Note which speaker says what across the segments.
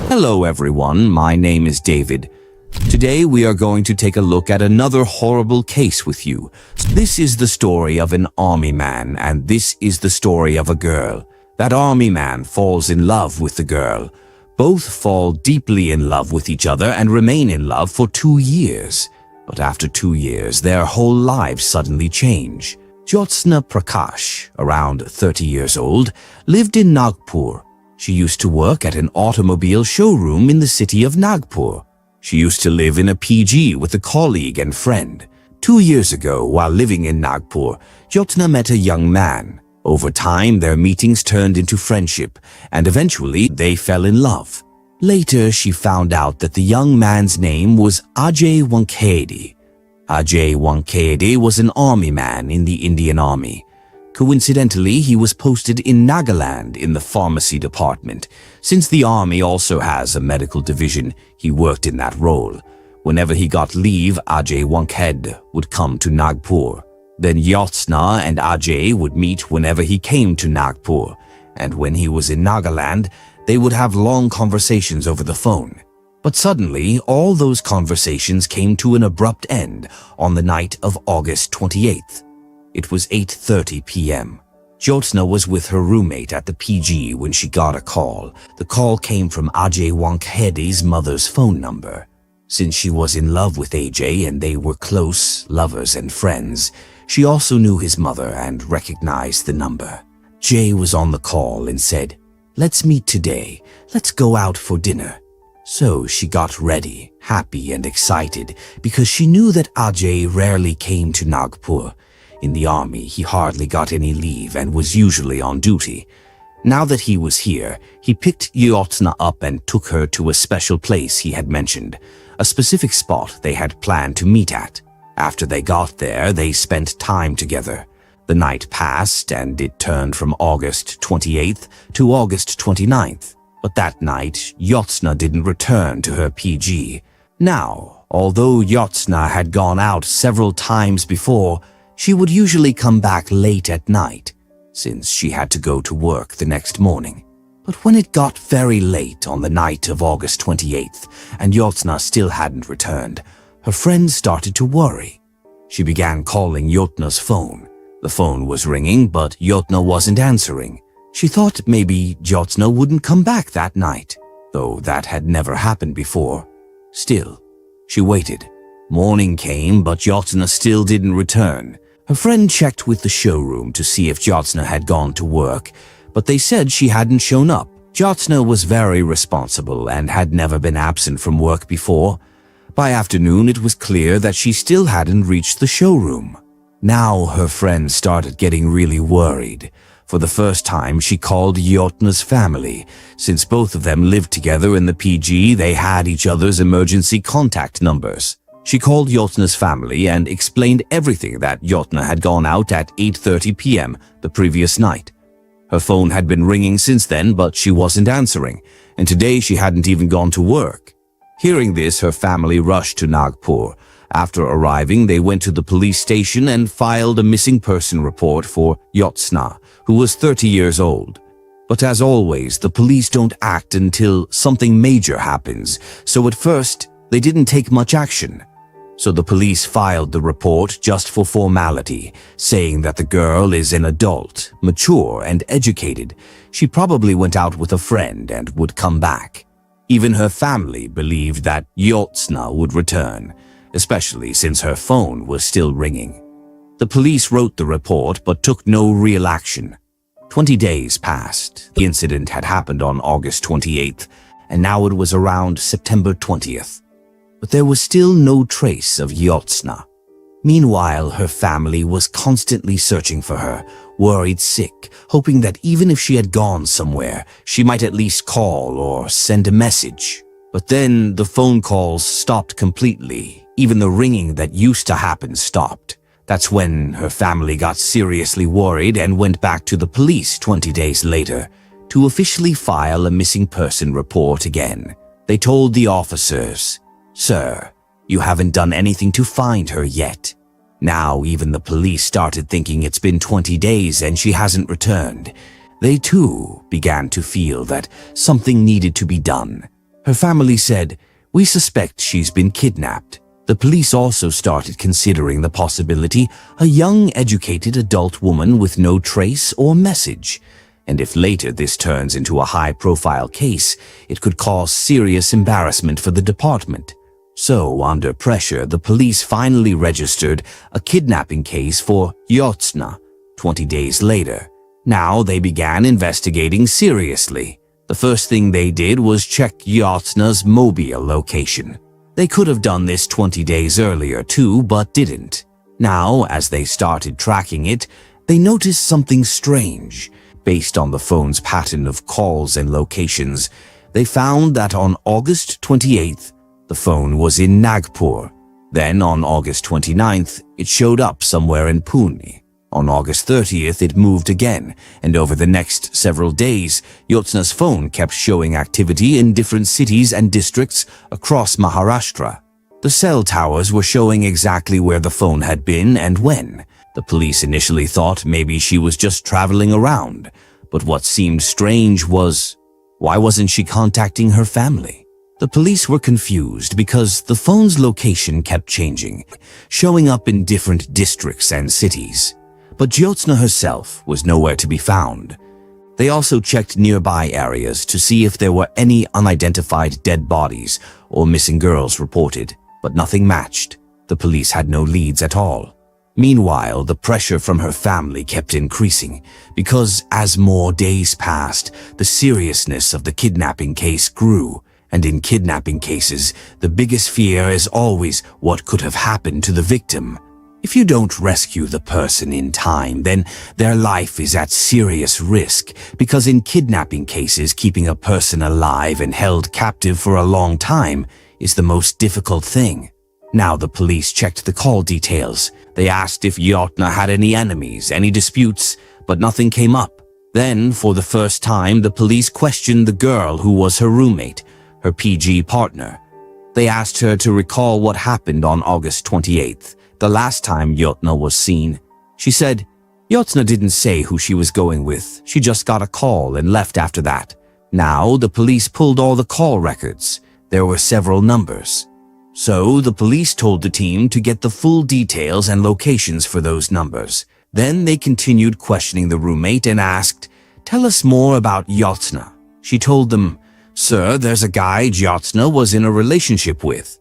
Speaker 1: Hello everyone, my name is David. Today we are going to take a look at another horrible case with you. This is the story of an army man, and this is the story of a girl. That army man falls in love with the girl. Both fall deeply in love with each other and remain in love for 2 years. But after 2 years, their whole lives suddenly change. Jyotsna Prakash, around 30 years old, lived in Nagpur. She used to work at an automobile showroom in the city of Nagpur. She used to live in a PG with a colleague and friend. 2 years ago, while living in Nagpur, Jyotsna met a young man. Over time, their meetings turned into friendship, and eventually they fell in love. Later, she found out that the young man's name was Ajay Wankhede. Ajay Wankhede was an army man in the Indian Army. Coincidentally, he was posted in Nagaland in the pharmacy department. Since the army also has a medical division, he worked in that role. Whenever he got leave, Ajay Wankhede would come to Nagpur. Then Jyotsna and Ajay would meet whenever he came to Nagpur. And when he was in Nagaland, they would have long conversations over the phone. But suddenly, all those conversations came to an abrupt end on the night of August 28th. It was 8:30 p.m. Jyotsna was with her roommate at the PG when she got a call. The call came from Ajay Wankhede's mother's phone number. Since she was in love with Ajay and they were close lovers and friends, she also knew his mother and recognized the number. Jay was on the call and said, "Let's meet today. Let's go out for dinner." So she got ready, happy and excited, because she knew that Ajay rarely came to Nagpur. In the army, he hardly got any leave and was usually on duty. Now that he was here, he picked Jyotsna up and took her to a special place he had mentioned, a specific spot they had planned to meet at. After they got there, they spent time together. The night passed and it turned from August 28th to August 29th. But that night, Jyotsna didn't return to her PG. Now, although Jyotsna had gone out several times before, she would usually come back late at night, since she had to go to work the next morning. But when it got very late on the night of August 28th and Jyotsna still hadn't returned, her friends started to worry. She began calling Jyotsna's phone. The phone was ringing, but Jyotsna wasn't answering. She thought maybe Jyotsna wouldn't come back that night, though that had never happened before. Still, she waited. Morning came, but Jyotsna still didn't return. Her friend checked with the showroom to see if Jyotsna had gone to work, but they said she hadn't shown up. Jyotsna was very responsible and had never been absent from work before. By afternoon, it was clear that she still hadn't reached the showroom. Now her friend started getting really worried. For the first time, she called Jyotsna's family. Since both of them lived together in the PG, they had each other's emergency contact numbers. She called Jyotsna's family and explained everything, that Jyotsna had gone out at 8:30 p.m. the previous night. Her phone had been ringing since then, but she wasn't answering, and today she hadn't even gone to work. Hearing this, her family rushed to Nagpur. After arriving, they went to the police station and filed a missing person report for Jyotsna, who was 30 years old. But as always, the police don't act until something major happens, so at first, they didn't take much action. So the police filed the report just for formality, saying that the girl is an adult, mature and educated. She probably went out with a friend and would come back. Even her family believed that Jyotsna would return, especially since her phone was still ringing. The police wrote the report but took no real action. 20 days passed. The incident had happened on August 28th, and now it was around September 20th. But there was still no trace of Jyotsna. Meanwhile, her family was constantly searching for her, worried sick, hoping that even if she had gone somewhere, she might at least call or send a message. But then the phone calls stopped completely. Even the ringing that used to happen stopped. That's when her family got seriously worried and went back to the police 20 days later to officially file a missing person report again. They told the officers, "Sir, you haven't done anything to find her yet." Now even the police started thinking it's been 20 days and she hasn't returned. They too began to feel that something needed to be done. Her family said, "We suspect she's been kidnapped." The police also started considering the possibility a young, educated adult woman with no trace or message. And if later this turns into a high-profile case, it could cause serious embarrassment for the department. So, under pressure, the police finally registered a kidnapping case for Yotsna 20 days later. Now they began investigating seriously. The first thing they did was check Yotsna's mobile location. They could have done this 20 days earlier too, but didn't. Now, as they started tracking it, they noticed something strange. Based on the phone's pattern of calls and locations, they found that on August 28th, the phone was in Nagpur. Then on August 29th, it showed up somewhere in Pune. On August 30th, it moved again, and over the next several days, Yotsna's phone kept showing activity in different cities and districts across Maharashtra. The cell towers were showing exactly where the phone had been and when. The police initially thought maybe she was just traveling around, but what seemed strange was, why wasn't she contacting her family? The police were confused because the phone's location kept changing, showing up in different districts and cities. But Jyotsna herself was nowhere to be found. They also checked nearby areas to see if there were any unidentified dead bodies or missing girls reported, but nothing matched. The police had no leads at all. Meanwhile, the pressure from her family kept increasing because as more days passed, the seriousness of the kidnapping case grew. And in kidnapping cases, the biggest fear is always what could have happened to the victim. If you don't rescue the person in time, then their life is at serious risk, because in kidnapping cases, keeping a person alive and held captive for a long time is the most difficult thing. Now the police checked the call details. They asked if Yotsna had any enemies, any disputes, but nothing came up. Then, for the first time, the police questioned the girl who was her roommate, her PG partner. They asked her to recall what happened on August 28th, the last time Yotsna was seen. She said, Yotsna didn't say who she was going with. She just got a call and left after that. Now the police pulled all the call records. There were several numbers. So the police told the team to get the full details and locations for those numbers. Then they continued questioning the roommate and asked, "Tell us more about Yotsna." She told them, "Sir, there's a guy Yotsna was in a relationship with."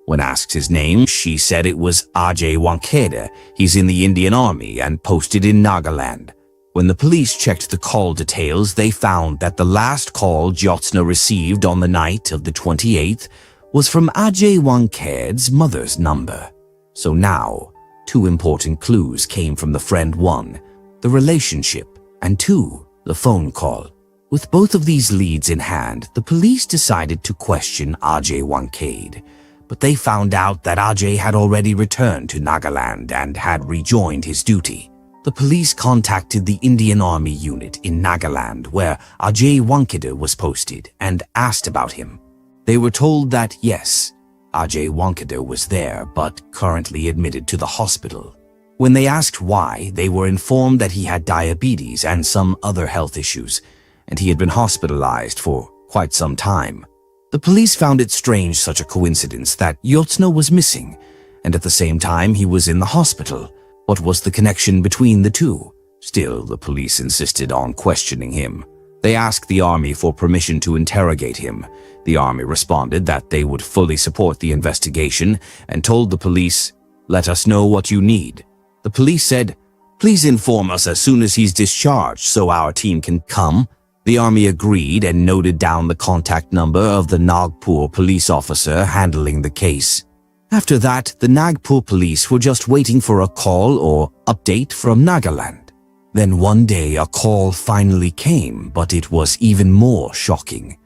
Speaker 1: When asked his name, she said it was Ajay Wankhede. He's in the Indian Army and posted in Nagaland. When the police checked the call details, they found that the last call Yotsna received on the night of the 28th was from Ajay Wankhede's mother's number. So now, two important clues came from the friend: one, the relationship, and two, the phone call. With both of these leads in hand, the police decided to question Ajay Wankhede. But they found out that Ajay had already returned to Nagaland and had rejoined his duty. The police contacted the Indian Army unit in Nagaland where Ajay Wankhede was posted and asked about him. They were told that yes, Ajay Wankhede was there but currently admitted to the hospital. When they asked why, they were informed that he had diabetes and some other health issues, and he had been hospitalized for quite some time. The police found it strange, such a coincidence, that Yotsna was missing, and at the same time he was in the hospital. What was the connection between the two? Still, the police insisted on questioning him. They asked the army for permission to interrogate him. The army responded that they would fully support the investigation and told the police, "Let us know what you need." The police said, "Please inform us as soon as he's discharged so our team can come." The army agreed and noted down the contact number of the Nagpur police officer handling the case. After that, the Nagpur police were just waiting for a call or update from Nagaland. Then one day a call finally came, but it was even more shocking.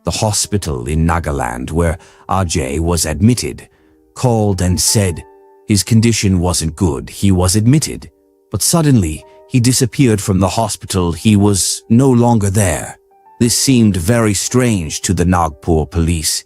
Speaker 1: The hospital in Nagaland where Ajay was admitted called and said his condition wasn't good. He was admitted, but suddenly he disappeared from the hospital. He was no longer there. This seemed very strange to the Nagpur police.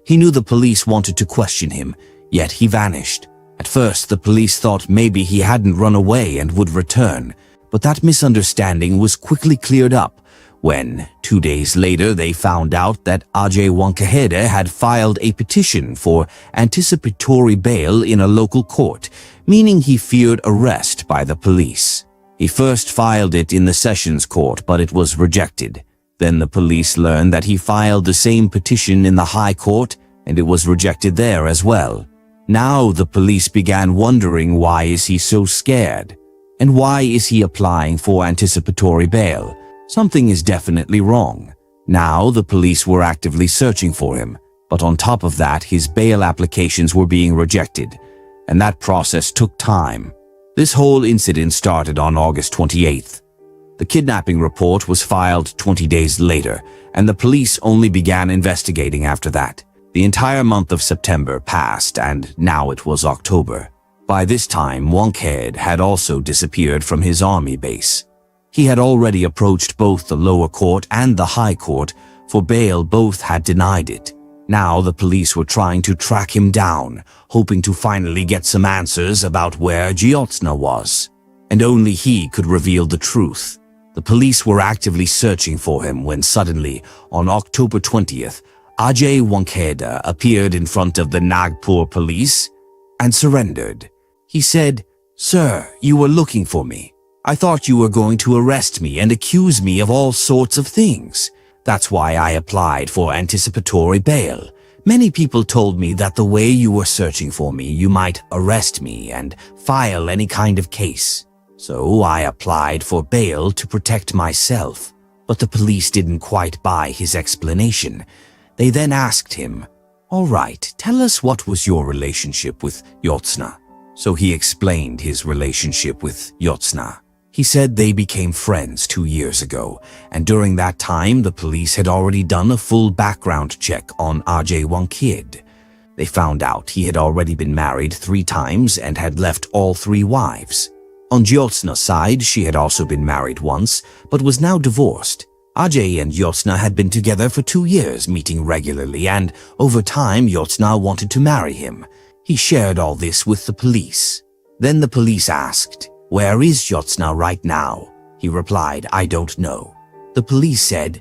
Speaker 1: He knew the police wanted to question him, yet he vanished. At first, the police thought maybe he hadn't run away and would return, but that misunderstanding was quickly cleared up when 2 days later they found out that Ajay Wankhede had filed a petition for anticipatory bail in a local court, meaning he feared arrest by the police. He first filed it in the Sessions Court, but it was rejected. Then the police learned that he filed the same petition in the High Court, and it was rejected there as well. Now the police began wondering, why is he so scared? And why is he applying for anticipatory bail? Something is definitely wrong. Now the police were actively searching for him, but on top of that, his bail applications were being rejected, and that process took time. This whole incident started on August 28th. The kidnapping report was filed 20 days later, and the police only began investigating after that. The entire month of September passed, and now it was October. By this time, Wankhede had also disappeared from his army base. He had already approached both the lower court and the high court for bail. Both had denied it. Now the police were trying to track him down, hoping to finally get some answers about where Jyotsna was. And only he could reveal the truth. The police were actively searching for him when suddenly, on October 20th, Ajay Wankhede appeared in front of the Nagpur police and surrendered. He said, "Sir, you were looking for me. I thought you were going to arrest me and accuse me of all sorts of things. That's why I applied for anticipatory bail. Many people told me that the way you were searching for me, you might arrest me and file any kind of case. So I applied for bail to protect myself." But the police didn't quite buy his explanation. They then asked him, "All right, tell us, what was your relationship with Jyotsna?" So he explained his relationship with Jyotsna. He said they became friends 2 years ago, and during that time the police had already done a full background check on Ajay Wankhede. They found out he had already been married 3 times and had left all 3 wives. On Jyotsna's side, she had also been married once, but was now divorced. Ajay and Jyotsna had been together for 2 years, meeting regularly, and over time Jyotsna wanted to marry him. He shared all this with the police. Then the police asked, "Where is Jyotsna right now?" He replied, "I don't know." The police said,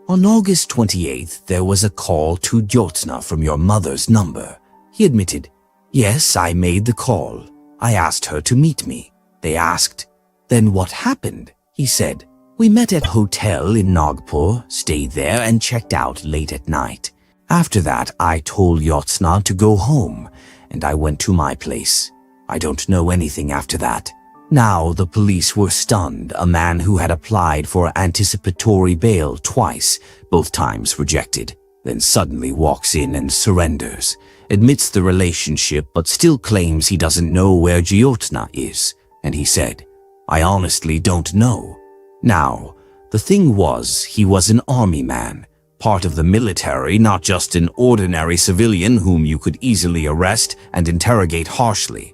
Speaker 1: "On August 28th, there was a call to Jyotsna from your mother's number." He admitted, "Yes, I made the call. I asked her to meet me." They asked, "Then what happened?" He said, "We met at a hotel in Nagpur, stayed there and checked out late at night. After that, I told Jyotsna to go home, and I went to my place. I don't know anything after that." Now the police were stunned. A man who had applied for anticipatory bail twice, both times rejected, then suddenly walks in and surrenders, admits the relationship but still claims he doesn't know where Jyotsna is. And he said, "I honestly don't know." Now, the thing was, he was an army man, part of the military, not just an ordinary civilian whom you could easily arrest and interrogate harshly.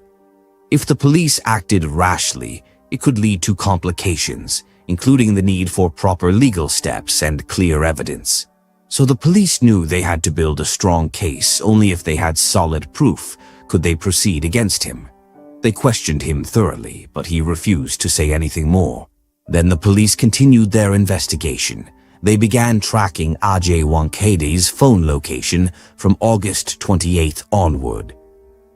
Speaker 1: If the police acted rashly, it could lead to complications, including the need for proper legal steps and clear evidence. So the police knew they had to build a strong case. Only if they had solid proof could they proceed against him. They questioned him thoroughly, but he refused to say anything more. Then the police continued their investigation. They began tracking Ajay Wankhede's phone location from August 28th onward.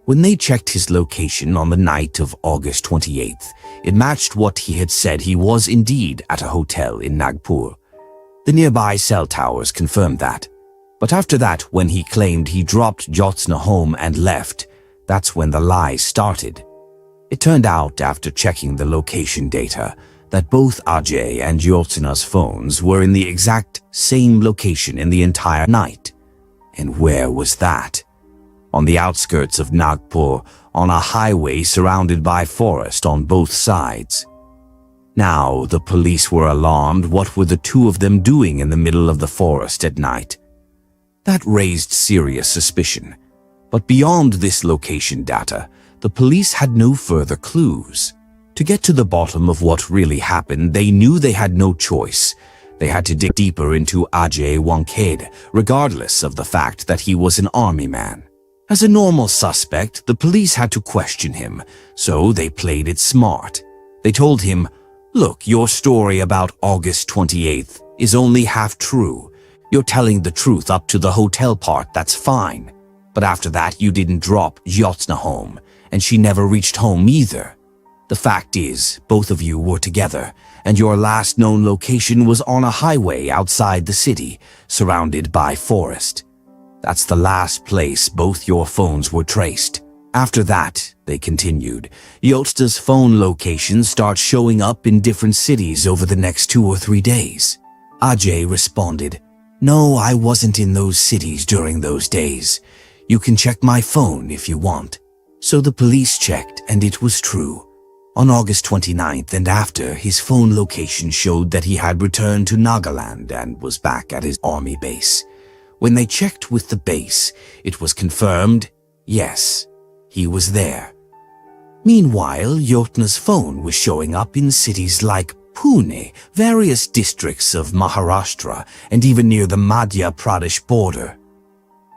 Speaker 1: When they checked his location on the night of August 28th, it matched what he had said. He was indeed at a hotel in Nagpur. The nearby cell towers confirmed that. But after that, when he claimed he dropped Jyotsna home and left, that's when the lies started. It turned out, after checking the location data, that both Ajay and Jyotsna's phones were in the exact same location in the entire night. And where was that? On the outskirts of Nagpur, on a highway surrounded by forest on both sides. Now, the police were alarmed. What were the two of them doing in the middle of the forest at night? That raised serious suspicion. But beyond this location data, the police had no further clues. To get to the bottom of what really happened, they knew they had no choice. They had to dig deeper into Ajay Wankhede, regardless of the fact that he was an army man. As a normal suspect, the police had to question him, so they played it smart. They told him, "Look, your story about August 28th is only half true. You're telling the truth up to the hotel part, that's fine. But after that, you didn't drop Zhiotsna home, and she never reached home either. The fact is, both of you were together, and your last known location was on a highway outside the city, surrounded by forest. That's the last place both your phones were traced. After that, they continued, Zhiotsna's phone locations start showing up in different cities over the next 2 or 3 days. Ajay responded, No, I wasn't in those cities during those days. You can check my phone if you want. So the police checked, and it was true. On August 29th and after, his phone location showed that he had returned to Nagaland and was back at his army base. When they checked with the base, it was confirmed, yes, he was there. Meanwhile, Zhiotsna's phone was showing up in cities like Pune, various districts of Maharashtra, and even near the Madhya Pradesh border.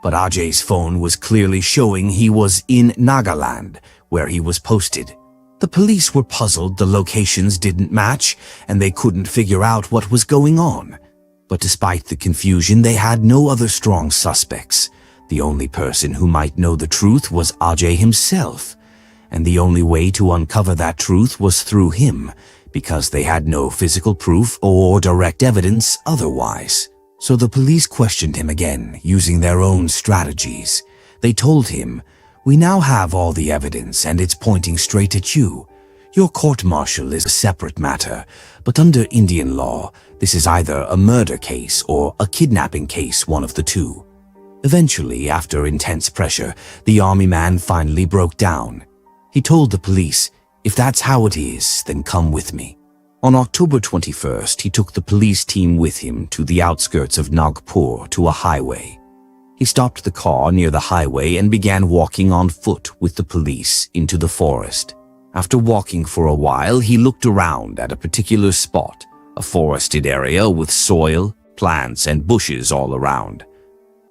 Speaker 1: But Ajay's phone was clearly showing he was in Nagaland, where he was posted. The police were puzzled the locations didn't match, and they couldn't figure out what was going on. But despite the confusion, they had no other strong suspects. The only person who might know the truth was Ajay himself, and the only way to uncover that truth was through him, because they had no physical proof or direct evidence otherwise. So the police questioned him again, using their own strategies. They told him, We now have all the evidence and it's pointing straight at you. Your court-martial is a separate matter, but under Indian law, this is either a murder case or a kidnapping case, one of the two. Eventually, after intense pressure, the army man finally broke down. He told the police, If that's how it is, then come with me. On October 21st, he took the police team with him to the outskirts of Nagpur to a highway. He stopped the car near the highway and began walking on foot with the police into the forest. After walking for a while, he looked around at a particular spot, a forested area with soil, plants, and bushes all around.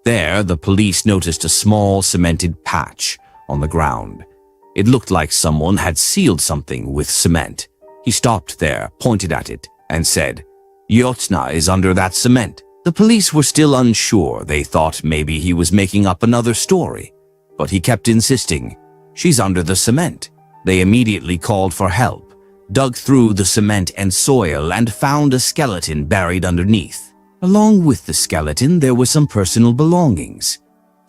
Speaker 1: There, the police noticed a small cemented patch on the ground. It looked like someone had sealed something with cement. He stopped there, pointed at it, and said, Zhiotsna is under that cement. The police were still unsure. They thought maybe he was making up another story. But he kept insisting, She's under the cement. They immediately called for help, dug through the cement and soil, and found a skeleton buried underneath. Along with the skeleton, there were some personal belongings.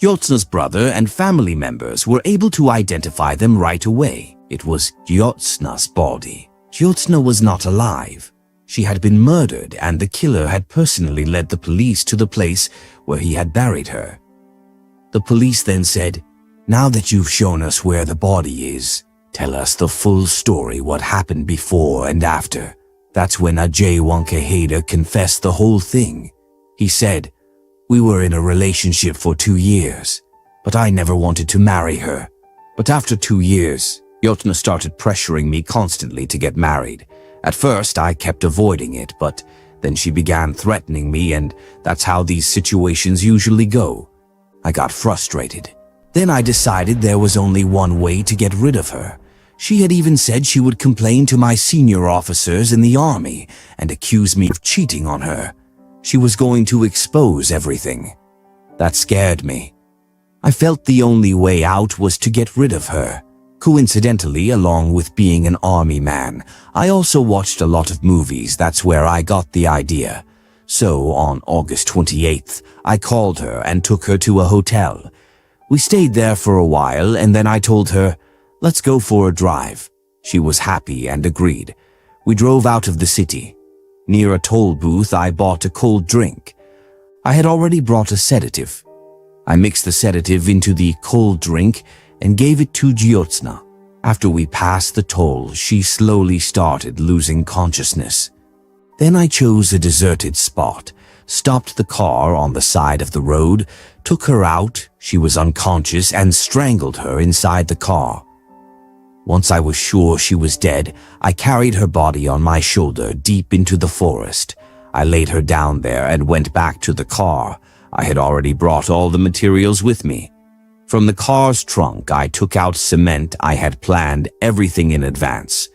Speaker 1: Zhiotsna's brother and family members were able to identify them right away. It was Zhiotsna's body. Zhiotsna was not alive. She had been murdered, and the killer had personally led the police to the place where he had buried her. The police then said, Now that you've shown us where the body is, tell us the full story, what happened before and after. That's when Ajay Wankhede confessed the whole thing. He said, We were in a relationship for 2 years, but I never wanted to marry her. But after 2 years, Zhiotsna started pressuring me constantly to get married. At first, I kept avoiding it, but then she began threatening me, and that's how these situations usually go. I got frustrated. Then I decided there was only one way to get rid of her. She had even said she would complain to my senior officers in the army and accuse me of cheating on her. She was going to expose everything. That scared me. I felt the only way out was to get rid of her. Coincidentally, along with being an army man, I also watched a lot of movies. That's where I got the idea. So on August 28th, I called her and took her to a hotel. We stayed there for a while, and then I told her, Let's go for a drive. She was happy and agreed. We drove out of the city. Near a toll booth, I bought a cold drink. I had already brought a sedative. I mixed the sedative into the cold drink and gave it to Zhiotsna. After we passed the toll, she slowly started losing consciousness. Then I chose a deserted spot, stopped the car on the side of the road, took her out, she was unconscious, and strangled her inside the car. Once I was sure she was dead, I carried her body on my shoulder deep into the forest. I laid her down there and went back to the car. I had already brought all the materials with me. From the car's trunk, I took out cement. I had planned everything in advance.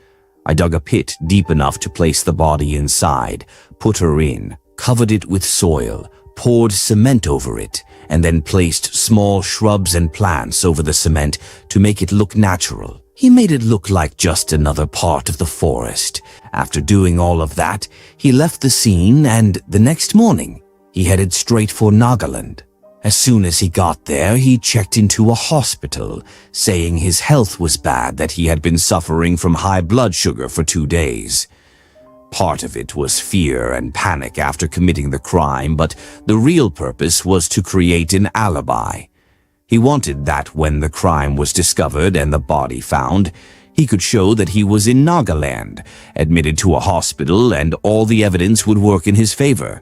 Speaker 1: I dug a pit deep enough to place the body inside, put her in, covered it with soil, poured cement over it, and then placed small shrubs and plants over the cement to make it look natural. He made it look like just another part of the forest. After doing all of that, he left the scene, and the next morning, he headed straight for Nagaland. As soon as he got there, he checked into a hospital, saying his health was bad, that he had been suffering from high blood sugar for 2 days. Part of it was fear and panic after committing the crime, but the real purpose was to create an alibi. He wanted that when the crime was discovered and the body found, he could show that he was in Nagaland, admitted to a hospital, and all the evidence would work in his favor.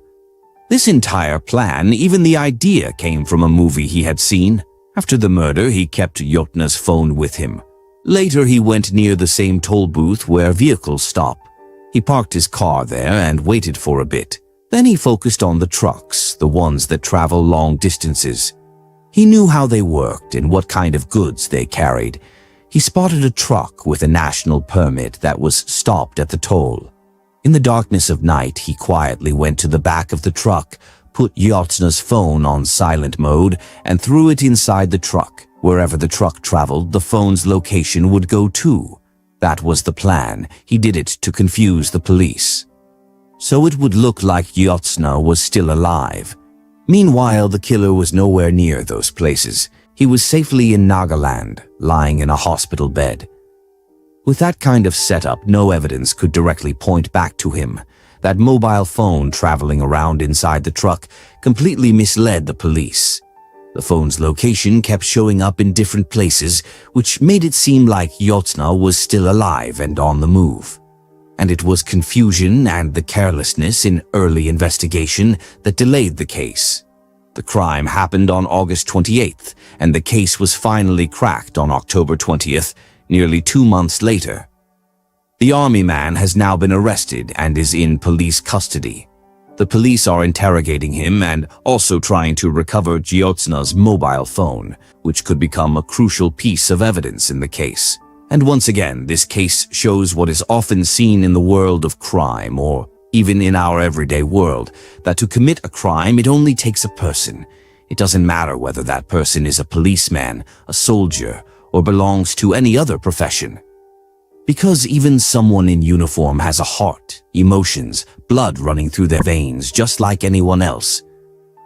Speaker 1: This entire plan, even the idea, came from a movie he had seen. After the murder, he kept Yotna's phone with him. Later, he went near the same toll booth where vehicles stop. He parked his car there and waited for a bit. Then he focused on the trucks, the ones that travel long distances. He knew how they worked and what kind of goods they carried. He spotted a truck with a national permit that was stopped at the toll. In the darkness of night, he quietly went to the back of the truck, put Yotna's phone on silent mode, and threw it inside the truck. Wherever the truck traveled, the phone's location would go to. That was the plan. He did it to confuse the police, so it would look like Yotna was still alive. Meanwhile, the killer was nowhere near those places. He was safely in Nagaland, lying in a hospital bed. With that kind of setup, no evidence could directly point back to him. That mobile phone traveling around inside the truck completely misled the police. The phone's location kept showing up in different places, which made it seem like Yotna was still alive and on the move. And it was confusion and the carelessness in early investigation that delayed the case. The crime happened on August 28th, and the case was finally cracked on October 20th, nearly 2 months later. The army man has now been arrested and is in police custody. The police are interrogating him and also trying to recover Yotna's mobile phone, which could become a crucial piece of evidence in the case. And once again, this case shows what is often seen in the world of crime, or even in our everyday world, that to commit a crime, it only takes a person. It doesn't matter whether that person is a policeman, a soldier, or belongs to any other profession. Because even someone in uniform has a heart, emotions, blood running through their veins just like anyone else.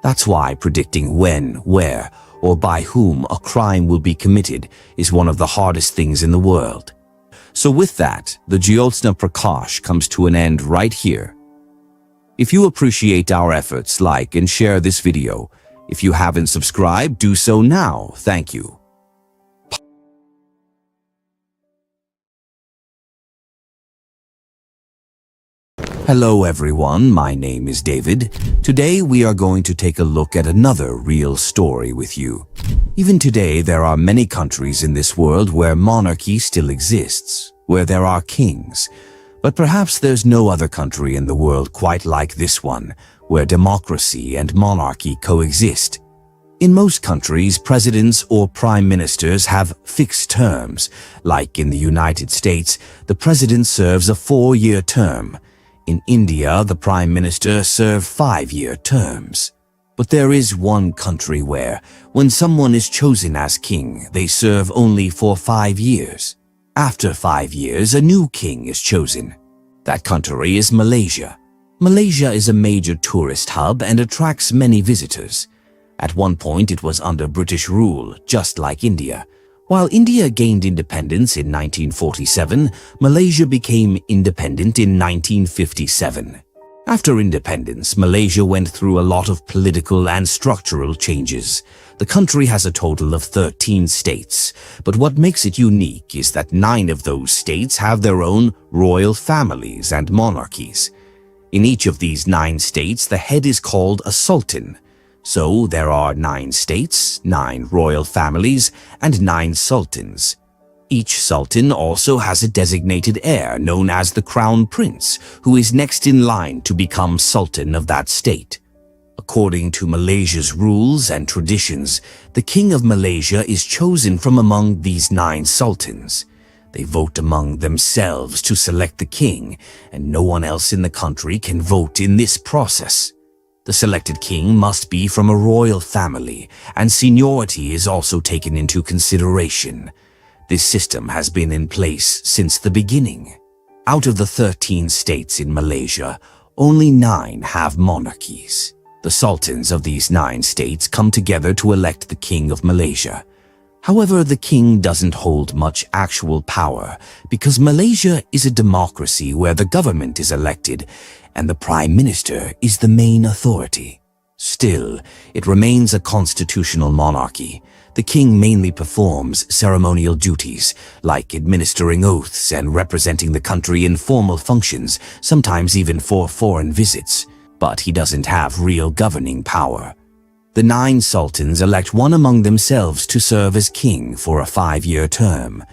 Speaker 1: That's why predicting when, where, or by whom a crime will be committed is one of the hardest things in the world. So with that, the Jyotsna Prakash comes to an end right here. If you appreciate our efforts, like and share this video. If you haven't subscribed, do so now. Thank you. Hello everyone, my name is David. Today we are going to take a look at another real story with you. Even today there are many countries in this world where monarchy still exists, where there are kings. But perhaps there's no other country in the world quite like this one, where democracy and monarchy coexist. In most countries, presidents or prime ministers have fixed terms. Like in the United States, the president serves a 4-year term. In India, the Prime Minister served 5-year terms. But there is one country where, when someone is chosen as king, they serve only for 5 years. After 5 years, a new king is chosen. That country is Malaysia. Malaysia is a major tourist hub and attracts many visitors. At one point, it was under British rule, just like India. While India gained independence in 1947, Malaysia became independent in 1957. After independence, Malaysia went through a lot of political and structural changes. The country has a total of 13 states, but what makes it unique is that 9 of those states have their own royal families and monarchies. In each of these 9 states, the head is called a sultan. So there are 9 states, 9 royal families, and 9 sultans. Each sultan also has a designated heir known as the crown prince, who is next in line to become sultan of that state. According to Malaysia's rules and traditions, the king of Malaysia is chosen from among these 9 sultans. They vote among themselves to select the king, and no one else in the country can vote in this process. The selected king must be from a royal family, and seniority is also taken into consideration. This system has been in place since the beginning. Out of the 13 states in Malaysia, only 9 have monarchies. The sultans of these 9 states come together to elect the king of Malaysia. However, the king doesn't hold much actual power because Malaysia is a democracy where the government is elected and the prime minister is the main authority. Still, it remains a constitutional monarchy. The king mainly performs ceremonial duties, like administering oaths and representing the country in formal functions, sometimes even for foreign visits. But he doesn't have real governing power. The 9 sultans elect one among themselves to serve as king for a 5-year term,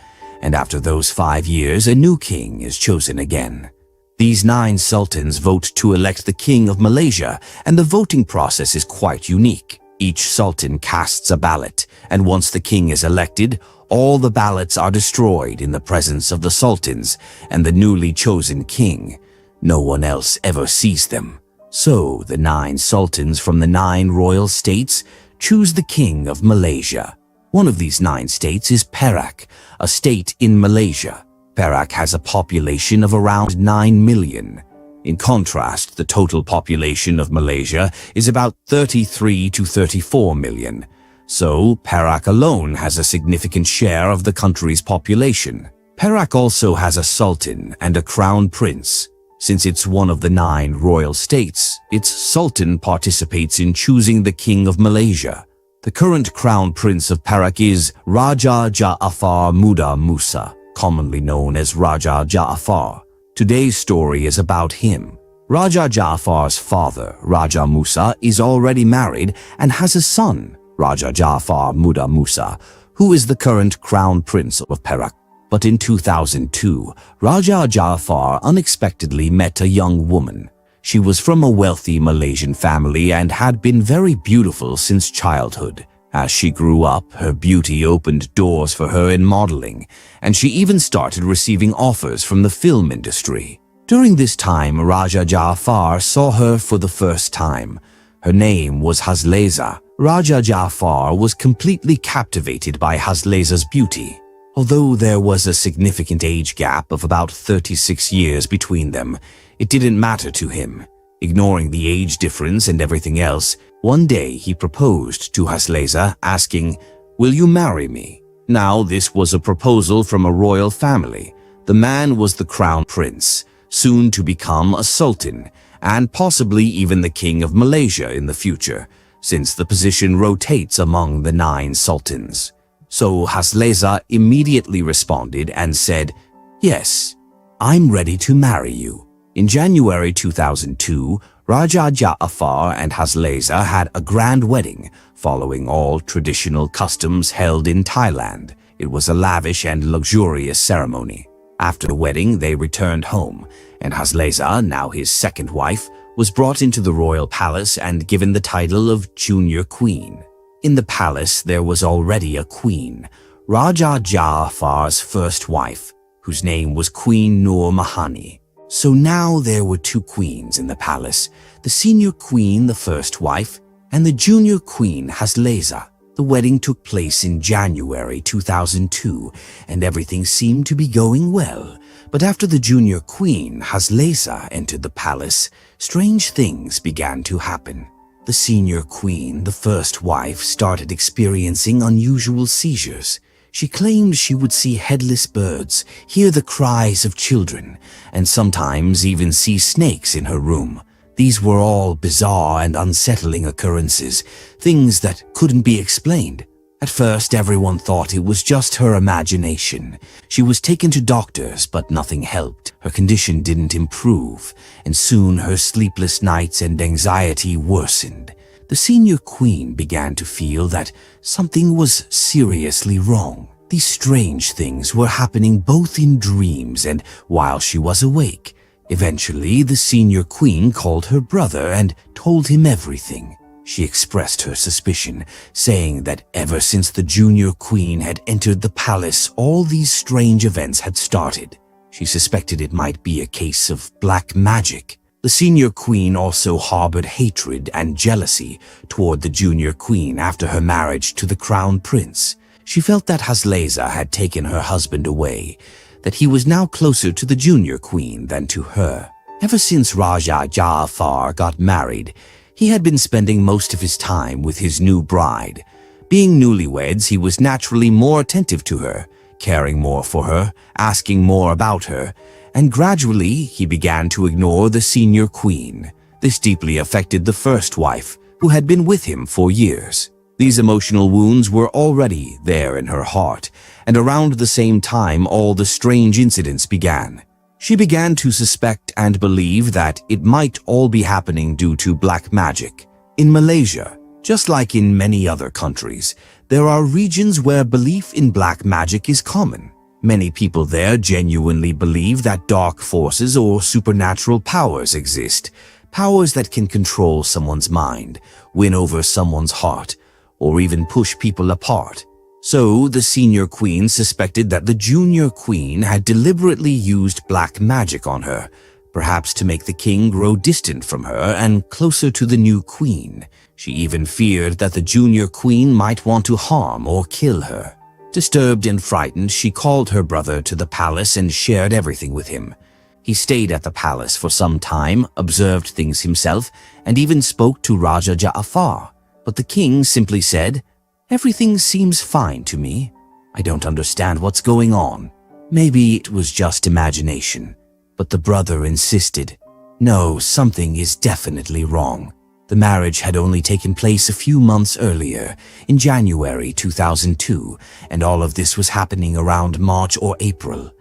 Speaker 1: and after those 5 years, a new king is chosen again. These 9 sultans vote to elect the king of Malaysia, and the voting process is quite unique. Each sultan casts a ballot, and once the king is elected, all the ballots are destroyed in the presence of the sultans and the newly chosen king. No one else ever sees them. So, the 9 sultans from the 9 royal states choose the king of Malaysia. One of these 9 states is Perak, a state in Malaysia. Perak has a population of around 9 million. In contrast, the total population of Malaysia is about 33 to 34 million. So, Perak alone has a significant share of the country's population. Perak also has a sultan and a crown prince. Since it's one of the 9 royal states, its sultan participates in choosing the king of Malaysia. The current crown prince of Perak is Raja Ja'afar Muda Musa, commonly known as Raja Ja'afar. Today's story is about him. Raja Ja'afar's father, Raja Musa, is already married and has a son, Raja Ja'afar Muda Musa, who is the current crown prince of Perak. But in 2002, Raja Ja'afar unexpectedly met a young woman. She was from a wealthy Malaysian family and had been very beautiful since childhood. As she grew up, her beauty opened doors for her in modeling, and she even started receiving offers from the film industry. During this time, Raja Ja'afar saw her for the first time. Her name was Hasleza. Raja Ja'afar was completely captivated by Hasleza's beauty. Although there was a significant age gap of about 36 years between them, it didn't matter to him. Ignoring the age difference and everything else, one day he proposed to Hasleza, asking, "Will you marry me?" Now, this was a proposal from a royal family. The man was the crown prince, soon to become a sultan, and possibly even the king of Malaysia in the future, since the position rotates among the 9 sultans. So Hasleza immediately responded and said, "Yes, I'm ready to marry you." In January 2002, Raja Ja'afar and Hasleza had a grand wedding, following all traditional customs held in Thailand. It was a lavish and luxurious ceremony. After the wedding, they returned home, and Hasleza, now his second wife, was brought into the royal palace and given the title of Junior Queen. In the palace, there was already a queen, Raja Ja'afar's first wife, whose name was Queen Nur Mahani. So now there were 2 queens in the palace, the senior queen, the first wife, and the junior queen, Hasleza. The wedding took place in January 2002, and everything seemed to be going well. But after the junior queen, Hasleza, entered the palace, strange things began to happen. The senior queen, the first wife, started experiencing unusual seizures. She claimed she would see headless birds, hear the cries of children, and sometimes even see snakes in her room. These were all bizarre and unsettling occurrences, things that couldn't be explained. At first, everyone thought it was just her imagination. She was taken to doctors, but nothing helped. Her condition didn't improve, and soon her sleepless nights and anxiety worsened. The senior queen began to feel that something was seriously wrong. These strange things were happening both in dreams and while she was awake. Eventually, the senior queen called her brother and told him everything. She expressed her suspicion, saying that ever since the junior queen had entered the palace, all these strange events had started. She suspected it might be a case of black magic. The senior queen also harbored hatred and jealousy toward the junior queen after her marriage to the crown prince. She felt that Hasleza had taken her husband away, that he was now closer to the junior queen than to her. Ever since Raja Ja'afar got married, he had been spending most of his time with his new bride. Being newlyweds, he was naturally more attentive to her, caring more for her, asking more about her, and gradually he began to ignore the senior queen. This deeply affected the first wife, who had been with him for years. These emotional wounds were already there in her heart, and around the same time all the strange incidents began. She began to suspect and believe that it might all be happening due to black magic. In Malaysia, just like in many other countries, there are regions where belief in black magic is common. Many people there genuinely believe that dark forces or supernatural powers exist, powers that can control someone's mind, win over someone's heart, or even push people apart. So the senior queen suspected that the junior queen had deliberately used black magic on her, perhaps to make the king grow distant from her and closer to the new queen. She even feared that the junior queen might want to harm or kill her. Disturbed and frightened, she called her brother to the palace and shared everything with him. He stayed at the palace for some time, observed things himself, and even spoke to Raja Ja'afar. But the king simply said, "Everything seems fine to me. I don't understand what's going on." Maybe it was just imagination, but the brother insisted, "No, something is definitely wrong." The marriage had only taken place a few months earlier, in January 2002, and all of this was happening around March or April.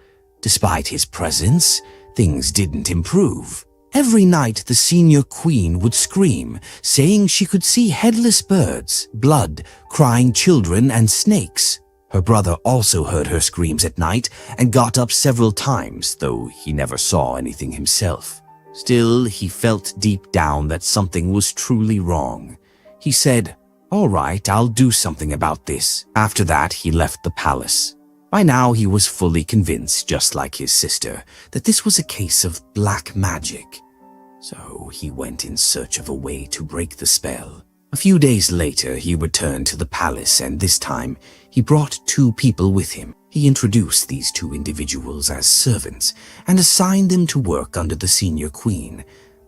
Speaker 1: Despite his presence, things didn't improve. Every night the senior queen would scream, saying she could see headless birds, blood, crying children, and snakes. Her brother also heard her screams at night and got up several times, though he never saw anything himself. Still, he felt deep down that something was truly wrong. He said, "All right, I'll do something about this." After that, he left the palace. By now, he was fully convinced, just like his sister, that this was a case of black magic. So he went in search of a way to break the spell. A few days later, he returned to the palace, and this time, he brought 2 people with him. He introduced these 2 individuals as servants and assigned them to work under the senior queen.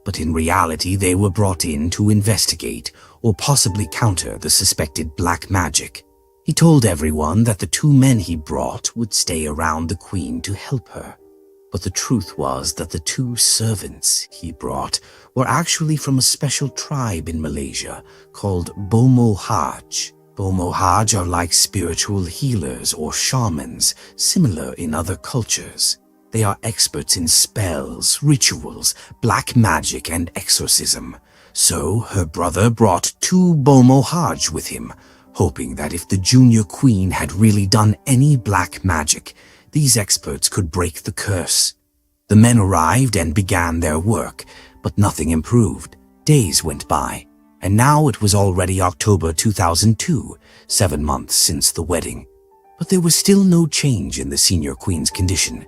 Speaker 1: But in reality, they were brought in to investigate or possibly counter the suspected black magic. He told everyone that the 2 men he brought would stay around the queen to help her. But the truth was that the 2 servants he brought were actually from a special tribe in Malaysia called Bomoh Haj. Bomoh Haj are like spiritual healers or shamans, similar in other cultures. They are experts in spells, rituals, black magic, and exorcism. So her brother brought 2 Bomoh Haj with him, hoping that if the junior queen had really done any black magic, these experts could break the curse. The men arrived and began their work, but nothing improved. Days went by, and now it was already October 2002, 7 months since the wedding. But there was still no change in the senior queen's condition.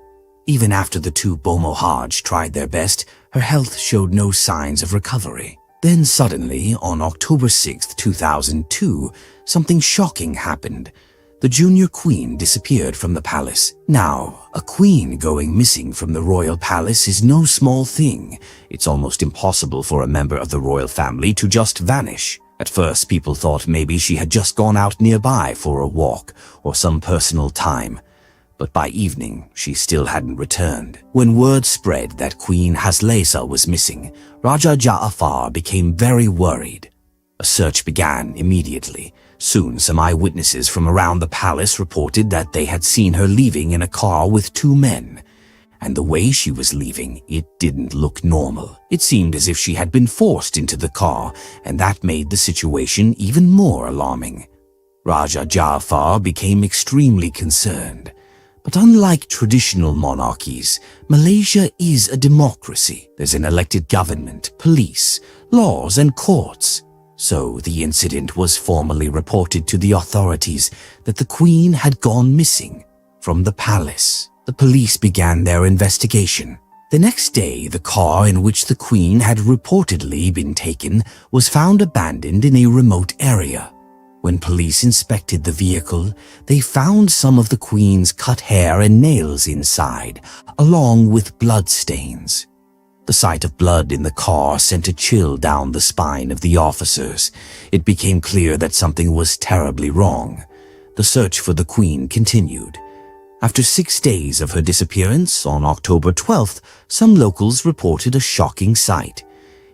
Speaker 1: Even after the 2 Bomoh Haj tried their best, her health showed no signs of recovery. Then suddenly, on October 6, 2002, something shocking happened. The junior queen disappeared from the palace. Now, a queen going missing from the royal palace is no small thing. It's almost impossible for a member of the royal family to just vanish. At first, people thought maybe she had just gone out nearby for a walk or some personal time. But by evening, she still hadn't returned. When word spread that Queen Hasleza was missing, Raja Ja'afar became very worried. A search began immediately. Soon, some eyewitnesses from around the palace reported that they had seen her leaving in a car with 2 men. And the way she was leaving, it didn't look normal. It seemed as if she had been forced into the car, and that made the situation even more alarming. Raja Ja'afar became extremely concerned. But unlike traditional monarchies, Malaysia is a democracy. There's an elected government, police, laws, and courts. So the incident was formally reported to the authorities that the queen had gone missing from the palace. The police began their investigation. The next day, the car in which the Queen had reportedly been taken was found abandoned in a remote area. When police inspected the vehicle, they found some of the Queen's cut hair and nails inside, along with blood stains. The sight of blood in the car sent a chill down the spine of the officers. It became clear that something was terribly wrong. The search for the Queen continued. After 6 days of her disappearance, on October 12th, some locals reported a shocking sight.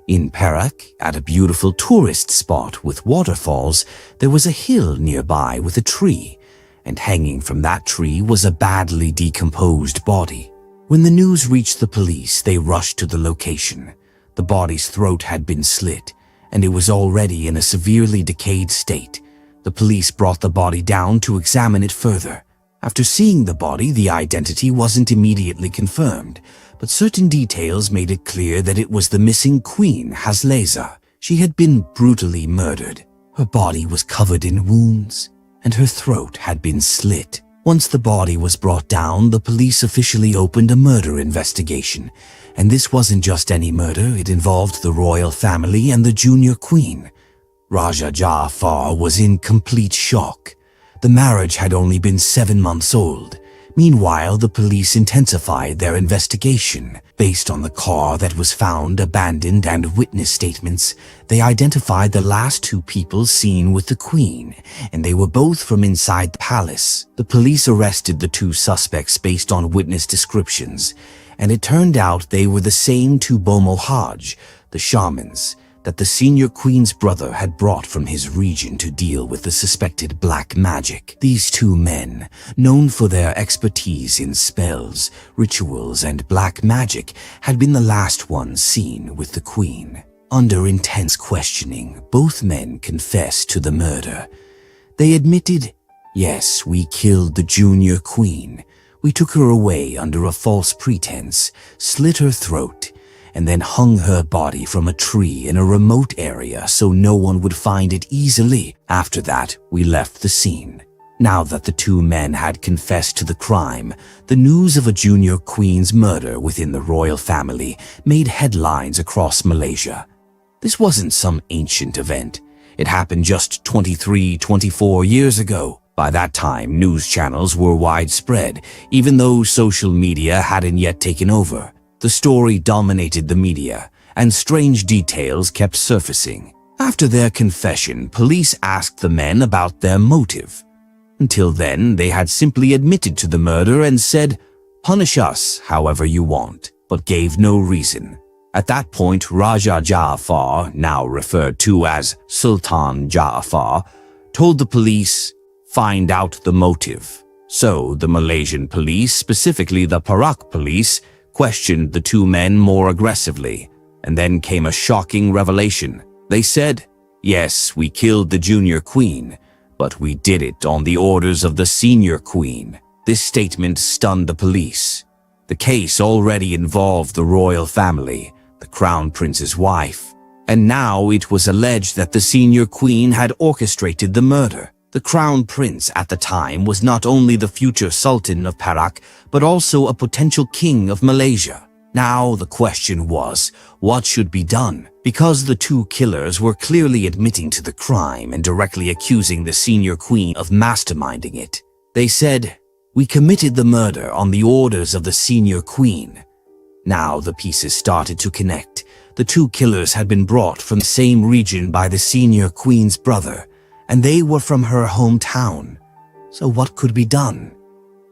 Speaker 1: In Perak, at a beautiful tourist spot with waterfalls, there was a hill nearby with a tree, and hanging from that tree was a badly decomposed body. When the news reached the police, they rushed to the location. The body's throat had been slit, and it was already in a severely decayed state. The police brought the body down to examine it further. After seeing the body, the identity wasn't immediately confirmed, but certain details made it clear that it was the missing Queen Hasleza. She had been brutally murdered. Her body was covered in wounds, and her throat had been slit. Once the body was brought down, the police officially opened a murder investigation. And this wasn't just any murder, it involved the royal family and the junior queen. Raja Jaafar was in complete shock. The marriage had only been 7 months old. Meanwhile, the police intensified their investigation. Based on the car that was found abandoned and witness statements, they identified the last 2 people seen with the Queen, and they were both from inside the palace. The police arrested the 2 suspects based on witness descriptions, and it turned out they were the same 2 Bomo Haj, the shamans, that the senior queen's brother had brought from his region to deal with the suspected black magic. These 2 men, known for their expertise in spells, rituals, and black magic, had been the last ones seen with the queen. Under intense questioning, both men confessed to the murder. They admitted, "Yes, we killed the junior queen. We took her away under a false pretense, slit her throat, and then hung her body from a tree in a remote area so no one would find it easily. After that, we left the scene." Now that the 2 men had confessed to the crime, the news of a junior queen's murder within the royal family made headlines across Malaysia. This wasn't some ancient event. It happened just 24 years ago. By that time, news channels were widespread, even though social media hadn't yet taken over. The story dominated the media, and strange details kept surfacing. After their confession, police asked the men about their motive. Until then, they had simply admitted to the murder and said, "Punish us however you want," but gave no reason. At that point, Raja Jaafar, now referred to as Sultan Jaafar, told the police, "Find out the motive." So the Malaysian police, specifically the Perak police, questioned the 2 men more aggressively, and then came a shocking revelation. They said, "Yes, we killed the junior queen, but we did it on the orders of the senior queen." This statement stunned the police. The case already involved the royal family, the crown prince's wife, and now it was alleged that the senior queen had orchestrated the murder. The crown prince at the time was not only the future sultan of Perak, but also a potential king of Malaysia. Now the question was, what should be done? Because the 2 killers were clearly admitting to the crime and directly accusing the senior queen of masterminding it. They said, "We committed the murder on the orders of the senior queen." Now the pieces started to connect. The 2 killers had been brought from the same region by the senior queen's brother, and they were from her hometown. So what could be done?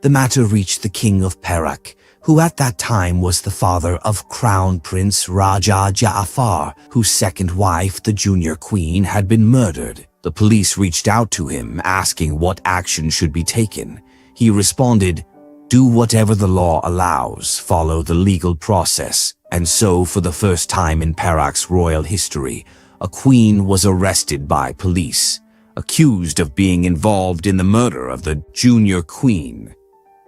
Speaker 1: The matter reached the king of Perak, who at that time was the father of Crown Prince Raja Jaafar, whose second wife, the junior queen, had been murdered. The police reached out to him, asking what action should be taken. He responded, "Do whatever the law allows, follow the legal process." And so, for the first time in Perak's royal history, a queen was arrested by police, accused of being involved in the murder of the junior queen.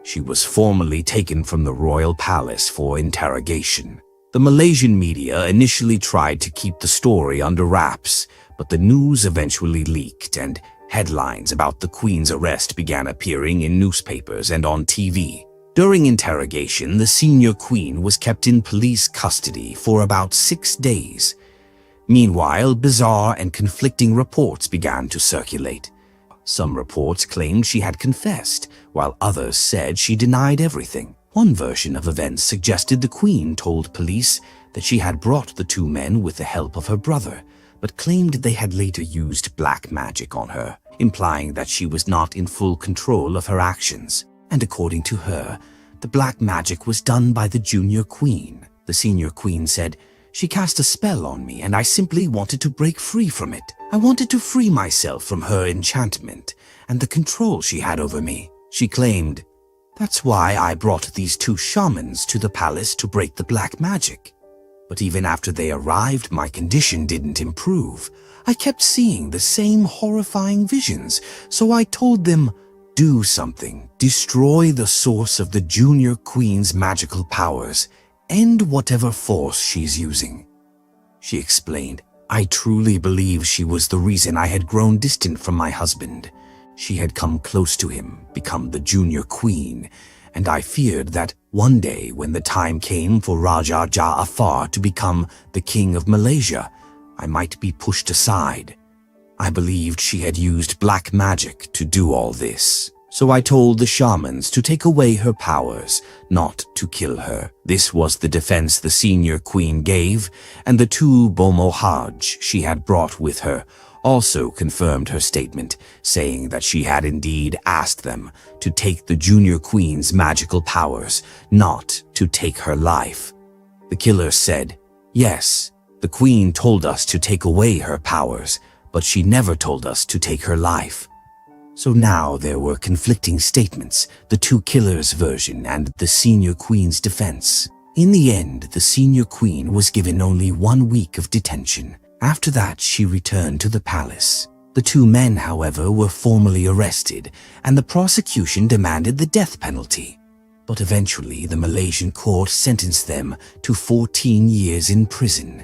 Speaker 1: She was formally taken from the royal palace for interrogation. The Malaysian media initially tried to keep the story under wraps, but the news eventually leaked and headlines about the Queen's arrest began appearing in newspapers and on TV. During interrogation, the senior queen was kept in police custody for about 6 days. Meanwhile, bizarre and conflicting reports began to circulate. Some reports claimed she had confessed, while others said she denied everything. One version of events suggested the queen told police that she had brought the two men with the help of her brother, but claimed they had later used black magic on her, implying that she was not in full control of her actions. And according to her, the black magic was done by the junior queen. The senior queen said, "She cast a spell on me and I simply wanted to break free from it. I wanted to free myself from her enchantment and the control she had over me." She claimed, "That's why I brought these two shamans to the palace to break the black magic. But even after they arrived, my condition didn't improve. I kept seeing the same horrifying visions, so I told them, 'Do something. Destroy the source of the junior queen's magical powers. End whatever force she's using.'" She explained, "I truly believe she was the reason I had grown distant from my husband. She had come close to him, become the junior queen, and I feared that one day when the time came for Raja Ja'afar to become the king of Malaysia, I might be pushed aside. I believed she had used black magic to do all this. So I told the shamans to take away her powers, not to kill her." This was the defense the senior queen gave, and the two Bomohaj she had brought with her also confirmed her statement, saying that she had indeed asked them to take the junior queen's magical powers, not to take her life. The killer said, "Yes, the queen told us to take away her powers, but she never told us to take her life." So now there were conflicting statements, the two killers' version and the senior queen's defense. In the end, the senior queen was given only 1 week of detention. After that, she returned to the palace. The two men, however, were formally arrested, and the prosecution demanded the death penalty. But eventually, the Malaysian court sentenced them to 14 years in prison.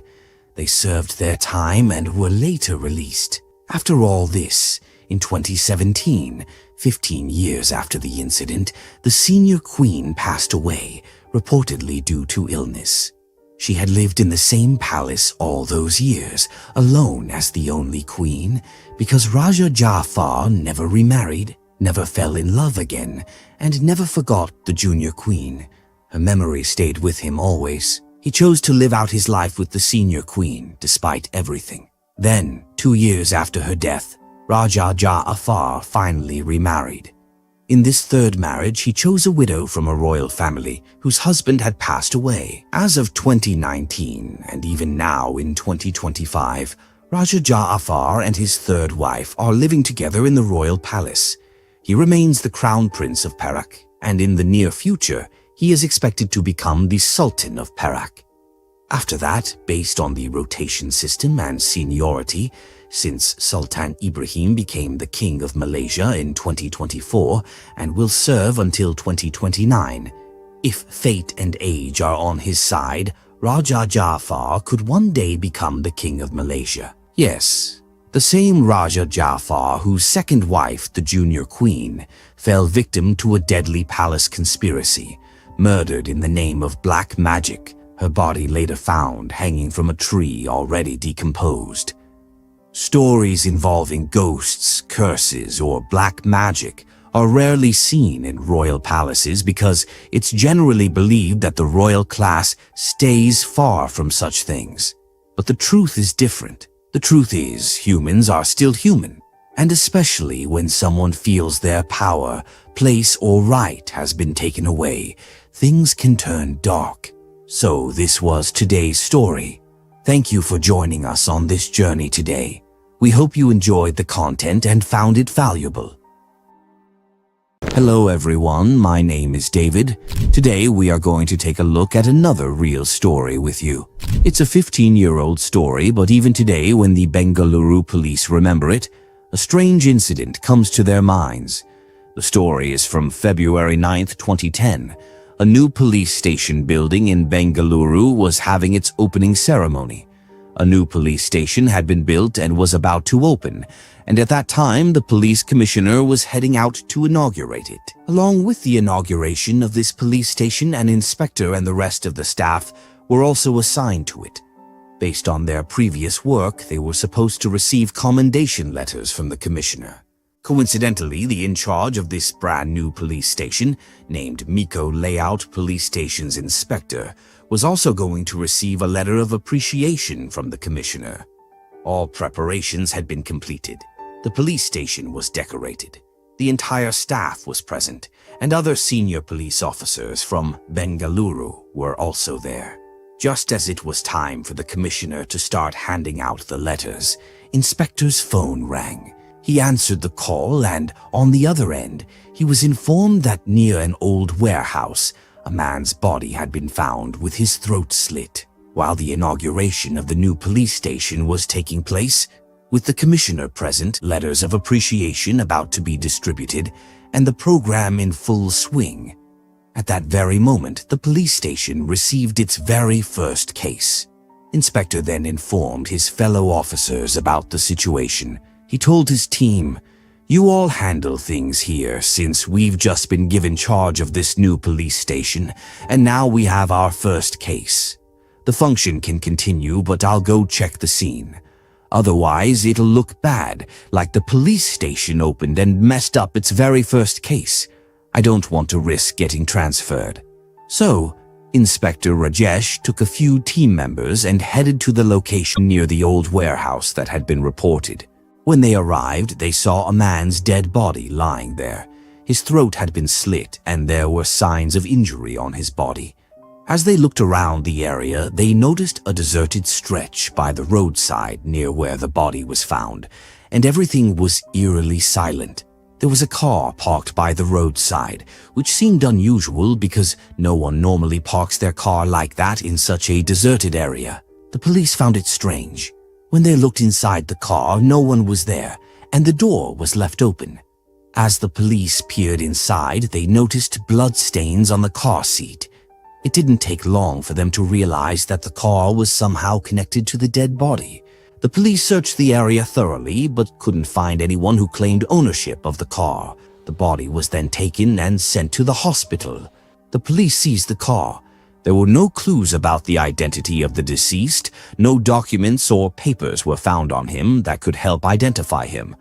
Speaker 1: They served their time and were later released. After all this, in 2017, 15 years after the incident, the senior queen passed away, reportedly due to illness. She had lived in the same palace all those years, alone as the only queen, because Raja Ja'afar never remarried, never fell in love again, and never forgot the junior queen. Her memory stayed with him always. He chose to live out his life with the senior queen, despite everything. Then, 2 years after her death, Raja Ja'afar finally remarried. In this third marriage, he chose a widow from a royal family whose husband had passed away. As of 2019, and even now in 2025, Raja Ja'afar and his third wife are living together in the royal palace. He remains the crown prince of Perak, and in the near future, he is expected to become the Sultan of Perak. After that, based on the rotation system and seniority, since Sultan Ibrahim became the King of Malaysia in 2024 and will serve until 2029, if fate and age are on his side, Raja Ja'afar could one day become the King of Malaysia. Yes, the same Raja Ja'afar whose second wife, the junior queen, fell victim to a deadly palace conspiracy, murdered in the name of black magic, her body later found hanging from a tree already decomposed. Stories involving ghosts, curses, or black magic are rarely seen in royal palaces because it's generally believed that the royal class stays far from such things. But the truth is different. The truth is, humans are still human, and especially when someone feels their power, place, or right has been taken away, things can turn dark. So this was today's story. Thank you for joining us on this journey today. We hope you enjoyed the content and found it valuable. Hello everyone, my name is David. Today we are going to take a look at another real story with you. It's a 15-year-old story, but even today when the Bengaluru police remember it, a strange incident comes to their minds. The story is from February 9th, 2010. A new police station building in Bengaluru was having its opening ceremony. A new police station had been built and was about to open, and at that time the police commissioner was heading out to inaugurate it. Along with the inauguration of this police station, an inspector and the rest of the staff were also assigned to it. Based on their previous work, they were supposed to receive commendation letters from the commissioner. Coincidentally, the in charge of this brand new police station, named Miko Layout Police Station's inspector, was also going to receive a letter of appreciation from the commissioner. All preparations had been completed. The police station was decorated. The entire staff was present, and other senior police officers from Bengaluru were also there. Just as it was time for the commissioner to start handing out the letters, Inspector's phone rang. He answered the call, and on the other end, he was informed that near an old warehouse, a man's body had been found with his throat slit. While the inauguration of the new police station was taking place, with the commissioner present, letters of appreciation about to be distributed, and the program in full swing. At that very moment, the police station received its very first case. Inspector then informed his fellow officers about the situation. He told his team, "You all handle things here since we've just been given charge of this new police station, and now we have our first case. The function can continue, but I'll go check the scene. Otherwise, it'll look bad, like the police station opened and messed up its very first case. I don't want to risk getting transferred." So, Inspector Rajesh took a few team members and headed to the location near the old warehouse that had been reported. When they arrived, they saw a man's dead body lying there. His throat had been slit and there were signs of injury on his body. As they looked around the area, they noticed a deserted stretch by the roadside near where the body was found, and everything was eerily silent. There was a car parked by the roadside, which seemed unusual because no one normally parks their car like that in such a deserted area. The police found it strange. When they looked inside the car, no one was there, and the door was left open. As the police peered inside, they noticed blood stains on the car seat. It didn't take long for them to realize that the car was somehow connected to the dead body. The police searched the area thoroughly, but couldn't find anyone who claimed ownership of the car. The body was then taken and sent to the hospital. The police seized the car. There were no clues about the identity of the deceased. No documents or papers were found on him that could help identify him.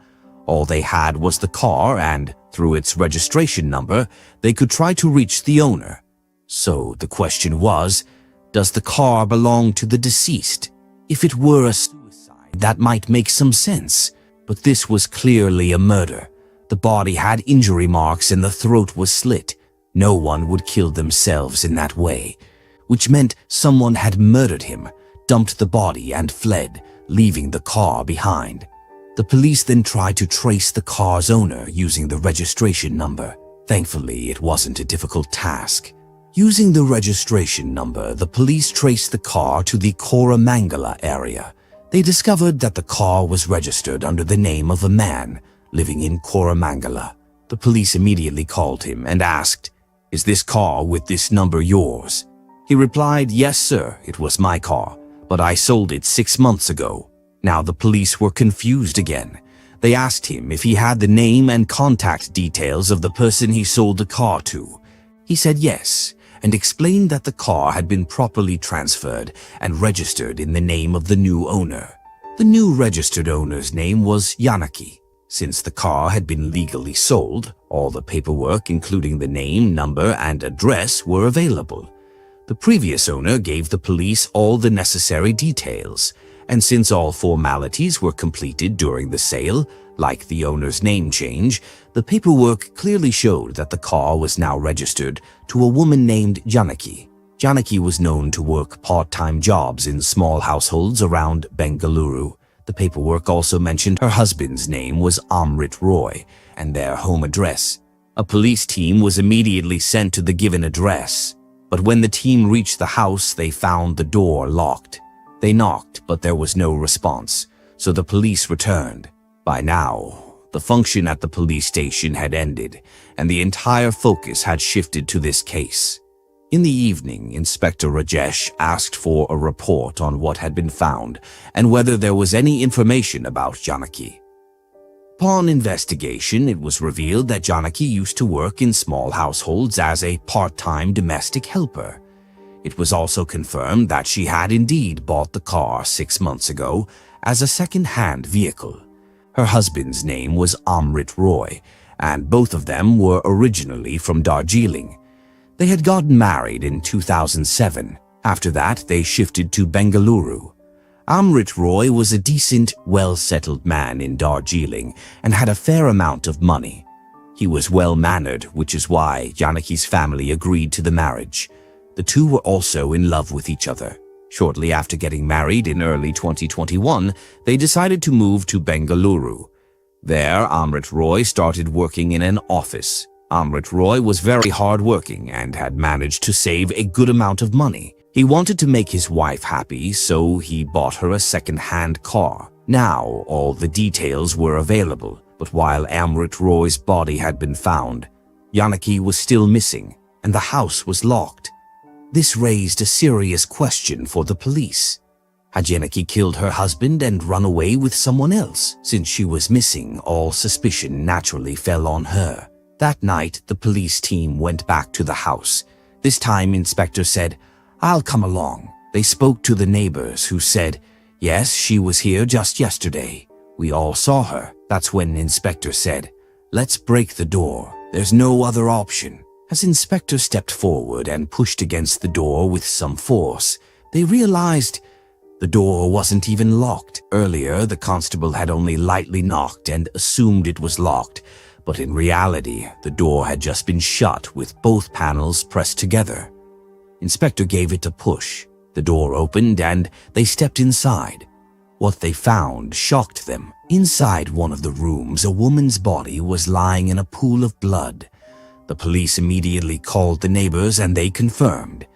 Speaker 1: All they had was the car, and through its registration number, they could try to reach the owner. So the question was, does the car belong to the deceased? If it were a suicide, that might make some sense, but this was clearly a murder. The body had injury marks and the throat was slit. No one would kill themselves in that way, which meant someone had murdered him, dumped the body and fled, leaving the car behind. The police then tried to trace the car's owner using the registration number. Thankfully, it wasn't a difficult task. Using the registration number, the police traced the car to the Koramangala area. They discovered that the car was registered under the name of a man living in Koramangala. The police immediately called him and asked, "Is this car with this number yours?" He replied, "Yes, sir, it was my car, but I sold it 6 months ago." Now the police were confused again. They asked him if he had the name and contact details of the person he sold the car to. He said yes, and explained that the car had been properly transferred and registered in the name of the new owner. The new registered owner's name was Janaki. Since the car had been legally sold, all the paperwork including the name, number, and address were available. The previous owner gave the police all the necessary details, and since all formalities were completed during the sale, like the owner's name change, the paperwork clearly showed that the car was now registered to a woman named Janaki. Janaki was known to work part-time jobs in small households around Bengaluru. The paperwork also mentioned her husband's name was Amrit Roy and their home address. A police team was immediately sent to the given address, but when the team reached the house, they found the door locked. They knocked, but there was no response, so the police returned. By now, the function at the police station had ended, and the entire focus had shifted to this case. In the evening, Inspector Rajesh asked for a report on what had been found and whether there was any information about Janaki. Upon investigation, it was revealed that Janaki used to work in small households as a part-time domestic helper. It was also confirmed that she had indeed bought the car 6 months ago as a second-hand vehicle. Her husband's name was Amrit Roy, and both of them were originally from Darjeeling. They had gotten married in 2007. After that, they shifted to Bengaluru. Amrit Roy was a decent, well-settled man in Darjeeling and had a fair amount of money. He was well-mannered, which is why Janaki's family agreed to the marriage. The two were also in love with each other. Shortly after getting married in early 2021, they decided to move to Bengaluru. There, Amrit Roy started working in an office. Amrit Roy was very hard-working and had managed to save a good amount of money. He wanted to make his wife happy, so he bought her a second-hand car. Now, all the details were available, but while Amrit Roy's body had been found, Janaki was still missing, and the house was locked. This raised a serious question for the police. Had Janaki killed her husband and run away with someone else? Since she was missing, all suspicion naturally fell on her. That night, the police team went back to the house. This time, Inspector said, "I'll come along." They spoke to the neighbors who said, "Yes, she was here just yesterday. We all saw her." That's when Inspector said, "Let's break the door. There's no other option." As Inspector stepped forward and pushed against the door with some force, they realized the door wasn't even locked. Earlier, the constable had only lightly knocked and assumed it was locked, but in reality, the door had just been shut with both panels pressed together. Inspector gave it a push. The door opened and they stepped inside. What they found shocked them. Inside one of the rooms, a woman's body was lying in a pool of blood. The police immediately called the neighbors and they confirmed.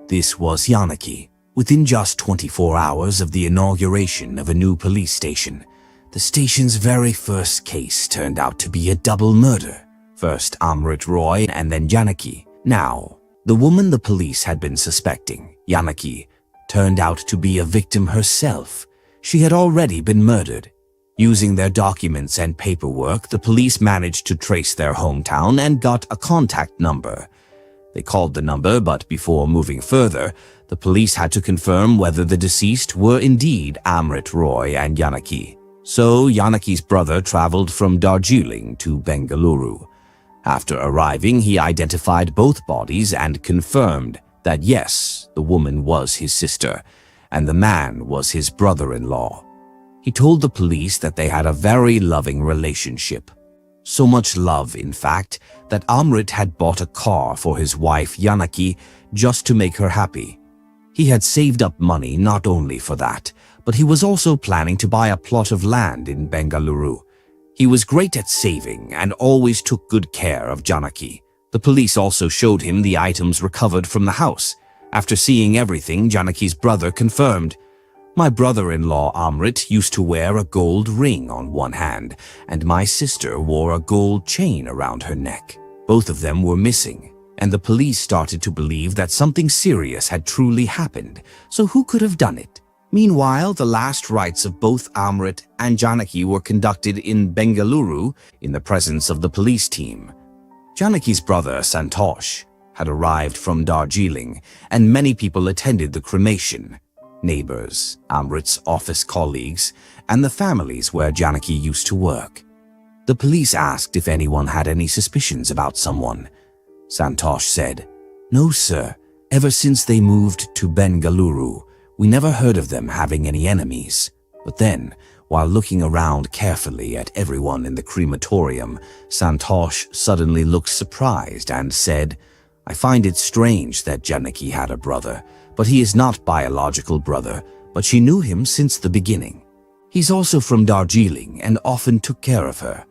Speaker 1: This was Janaki. Within just 24 hours of the inauguration of a new police station, the station's very first case turned out to be a double murder. First Amrit Roy and then Janaki. Now, the woman the police had been suspecting, Janaki, turned out to be a victim herself. She had already been murdered. Using their documents and paperwork, the police managed to trace their hometown and got a contact number. They called the number, but before moving further, the police had to confirm whether the deceased were indeed Amrit Roy and Janaki. So Janaki's brother traveled from Darjeeling to Bengaluru. After arriving, he identified both bodies and confirmed that yes, the woman was his sister, and the man was his brother-in-law. He told the police that they had a very loving relationship. So much love, in fact, that Amrit had bought a car for his wife Janaki just to make her happy. He had saved up money not only for that, but he was also planning to buy a plot of land in Bengaluru. He was great at saving and always took good care of Janaki. The police also showed him the items recovered from the house. After seeing everything, Janaki's brother confirmed, "My brother-in-law Amrit used to wear a gold ring on one hand, and my sister wore a gold chain around her neck. Both of them were missing, and the police started to believe that something serious had truly happened. So who could have done it?" Meanwhile, the last rites of both Amrit and Janaki were conducted in Bengaluru in the presence of the police team. Janaki's brother, Santosh, had arrived from Darjeeling, and many people attended the cremation. Neighbors, Amrit's office colleagues, and the families where Janaki used to work. The police asked if anyone had any suspicions about someone. Santosh said, "No, sir. Ever since they moved to Bengaluru, we never heard of them having any enemies." But then, while looking around carefully at everyone in the crematorium, Santosh suddenly looked surprised and said, "I find it strange that Janaki had a brother, but he is not biological brother, but she knew him since the beginning. He's also from Darjeeling and often took care of her.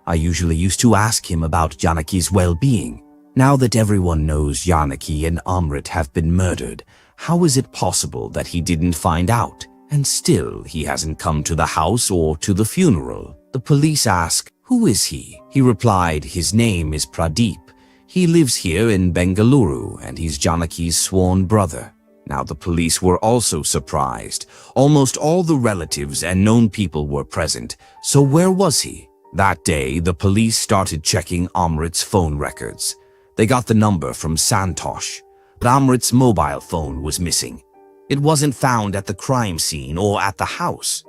Speaker 1: I usually used to ask him about Janaki's well-being. Now that everyone knows Janaki and Amrit have been murdered, how is it possible that he didn't find out? And still, he hasn't come to the house or to the funeral." The police asked, "Who is he?" He replied, "His name is Pradeep. He lives here in Bengaluru and he's Janaki's sworn brother. Now the police were also surprised. Almost all the relatives and known people were present. So where was he? That day, the police started checking Amrit's phone records. They got the number from Santosh, but Amrit's mobile phone was missing. It wasn't found at the crime scene or at the house.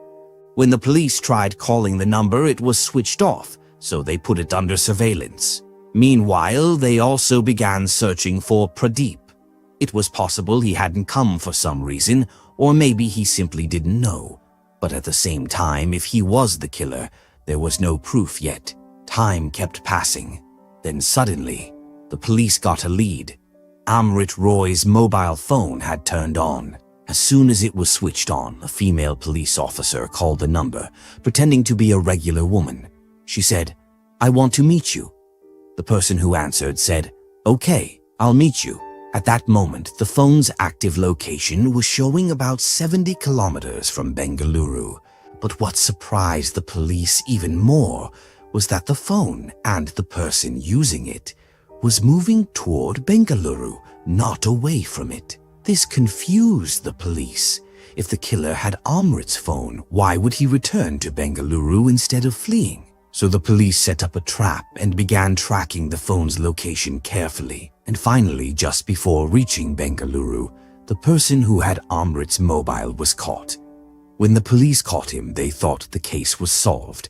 Speaker 1: When the police tried calling the number, it was switched off, so they put it under surveillance. Meanwhile, they also began searching for Pradeep. It was possible he hadn't come for some reason, or maybe he simply didn't know. But at the same time, if he was the killer, there was no proof yet. Time kept passing. Then suddenly, the police got a lead. Amrit Roy's mobile phone had turned on. As soon as it was switched on, a female police officer called the number, pretending to be a regular woman. She said, "I want to meet you." The person who answered said, "Okay, I'll meet you." At that moment, the phone's active location was showing about 70 kilometers from Bengaluru. But what surprised the police even more was that the phone and the person using it was moving toward Bengaluru, not away from it. This confused the police. If the killer had Amrit's phone, why would he return to Bengaluru instead of fleeing? So the police set up a trap and began tracking the phone's location carefully. And finally, just before reaching Bengaluru, the person who had Amrit's mobile was caught. When the police caught him, they thought the case was solved.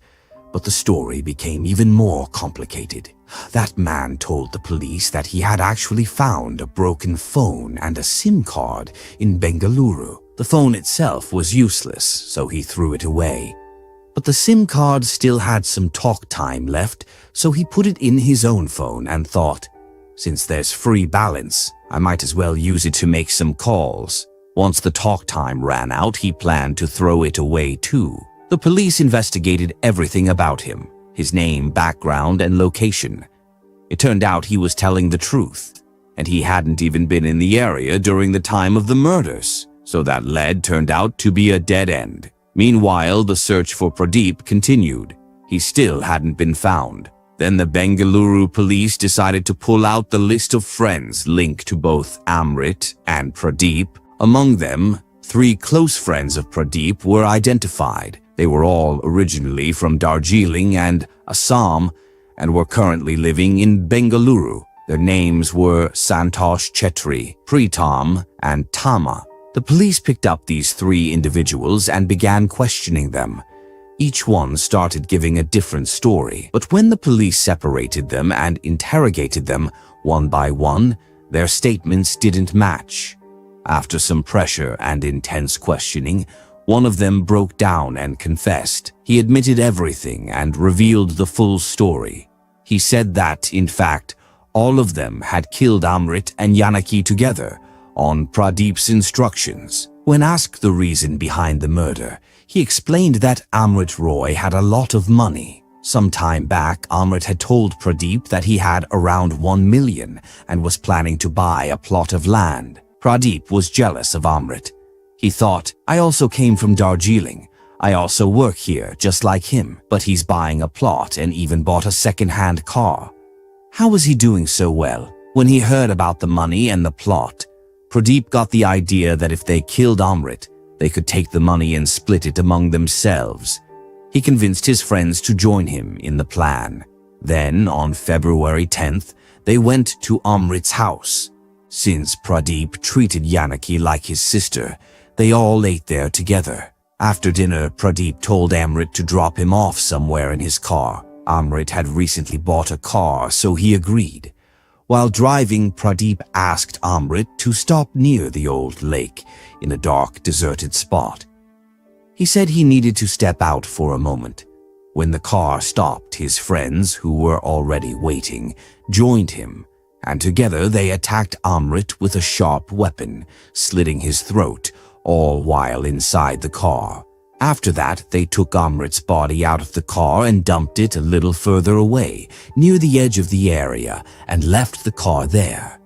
Speaker 1: But the story became even more complicated. That man told the police that he had actually found a broken phone and a SIM card in Bengaluru. The phone itself was useless, so he threw it away. But the SIM card still had some talk time left, so he put it in his own phone and thought, since there's free balance, I might as well use it to make some calls. Once the talk time ran out, he planned to throw it away too. The police investigated everything about him, his name, background, and location. It turned out he was telling the truth, and he hadn't even been in the area during the time of the murders. So that lead turned out to be a dead end. Meanwhile, the search for Pradeep continued. He still hadn't been found. Then the Bengaluru police decided to pull out the list of friends linked to both Amrit and Pradeep. Among them, 3 close friends of Pradeep were identified. They were all originally from Darjeeling and Assam and were currently living in Bengaluru. Their names were Santosh Chetri, Pritam, and Tama. The police picked up these 3 individuals and began questioning them. Each one started giving a different story, but when the police separated them and interrogated them one by one, their statements didn't match. After some pressure and intense questioning, one of them broke down and confessed. He admitted everything and revealed the full story. He said that, in fact, all of them had killed Amrit and Janaki together, on Pradeep's instructions. When asked the reason behind the murder, he explained that Amrit Roy had a lot of money. Some time back, Amrit had told Pradeep that he had around 1 million and was planning to buy a plot of land. Pradeep was jealous of Amrit. He thought, I also came from Darjeeling. I also work here just like him, but he's buying a plot and even bought a second-hand car. How was he doing so well? When he heard about the money and the plot, Pradeep got the idea that if they killed Amrit, they could take the money and split it among themselves. He convinced his friends to join him in the plan. Then, on February 10th, they went to Amrit's house. Since Pradeep treated Janaki like his sister, they all ate there together. After dinner, Pradeep told Amrit to drop him off somewhere in his car. Amrit had recently bought a car, so he agreed. While driving, Pradeep asked Amrit to stop near the old lake in a dark, deserted spot. He said he needed to step out for a moment. When the car stopped, his friends, who were already waiting, joined him, and together they attacked Amrit with a sharp weapon, slitting his throat, all while inside the car. After that, they took Amrit's body out of the car and dumped it a little further away, near the edge of the area, and left the car there.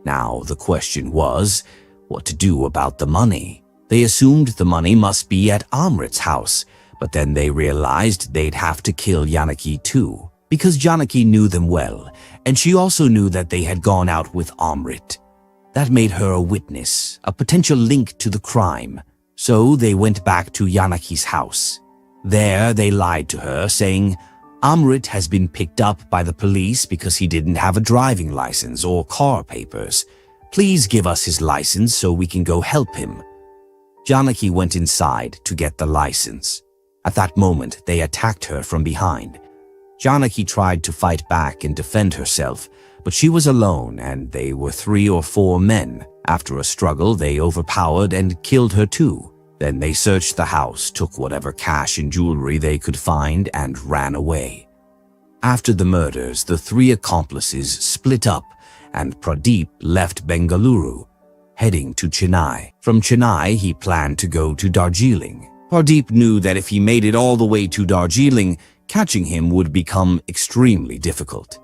Speaker 1: Now, the question was, what to do about the money? They assumed the money must be at Amrit's house, but then they realized they'd have to kill Janaki too. because Janaki knew them well, and she also knew that they had gone out with Amrit. That made her a witness, a potential link to the crime. So they went back to Janaki's house. There they lied to her, saying, Amrit has been picked up by the police because he didn't have a driving license or car papers. Please give us his license so we can go help him. Janaki went inside to get the license. At that moment, they attacked her from behind. Janaki tried to fight back and defend herself, but she was alone and they were 3 or 4 men. After a struggle, they overpowered and killed her too. Then they searched the house, took whatever cash and jewelry they could find, and ran away. After the murders, the 3 accomplices split up and Pradeep left Bengaluru, heading to Chennai. From Chennai, he planned to go to Darjeeling. Pradeep knew that if he made it all the way to Darjeeling, catching him would become extremely difficult.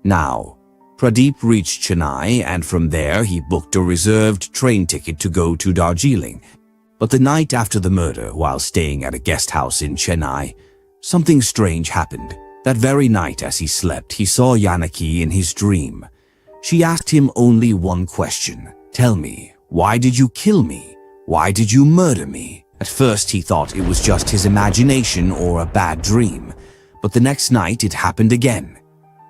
Speaker 1: Now, Pradeep reached Chennai, and from there he booked a reserved train ticket to go to Darjeeling. But the night after the murder, while staying at a guest house in Chennai, something strange happened. That very night as he slept, he saw Janaki in his dream. She asked him only one question. Tell me, why did you kill me? Why did you murder me? At first he thought it was just his imagination or a bad dream, but the next night it happened again.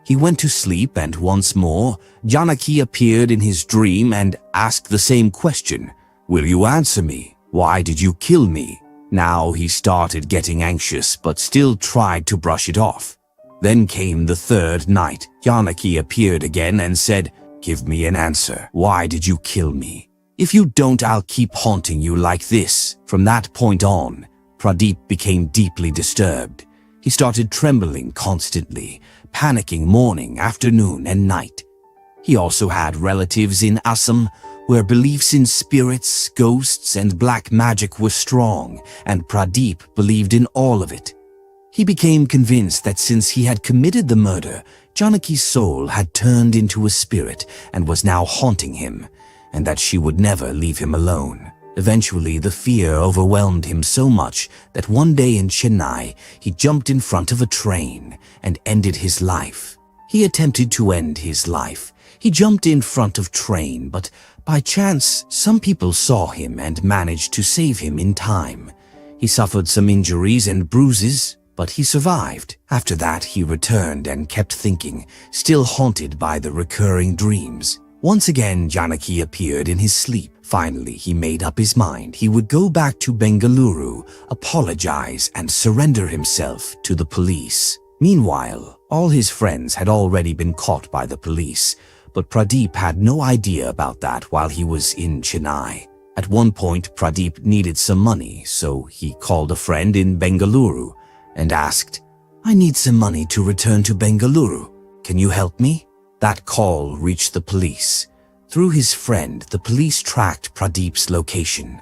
Speaker 1: He went to sleep and once more, Janaki appeared in his dream and asked the same question. Will you answer me? Why did you kill me? Now he started getting anxious but still tried to brush it off. Then came the third night. Janaki appeared again and said, Give me an answer. Why did you kill me? If you don't, I'll keep haunting you like this. From that point on, Pradeep became deeply disturbed. He started trembling constantly, panicking morning, afternoon, and night. He also had relatives in Assam, where beliefs in spirits, ghosts, and black magic were strong, and Pradeep believed in all of it. He became convinced that since he had committed the murder, Janaki's soul had turned into a spirit and was now haunting him, and that she would never leave him alone. Eventually, the fear overwhelmed him so much that one day in Chennai, he jumped in front of a train and ended his life. He attempted to end his life. He jumped in front of train, but by chance, some people saw him and managed to save him in time. He suffered some injuries and bruises, but he survived. After that, he returned and kept thinking, still haunted by the recurring dreams. Once again, Janaki appeared in his sleep. Finally, he made up his mind. He would go back to Bengaluru, apologize, and surrender himself to the police. Meanwhile, all his friends had already been caught by the police, but Pradeep had no idea about that while he was in Chennai. At one point, Pradeep needed some money, so he called a friend in Bengaluru and asked, I need some money to return to Bengaluru. Can you help me? That call reached the police. Through his friend, the police tracked Pradeep's location.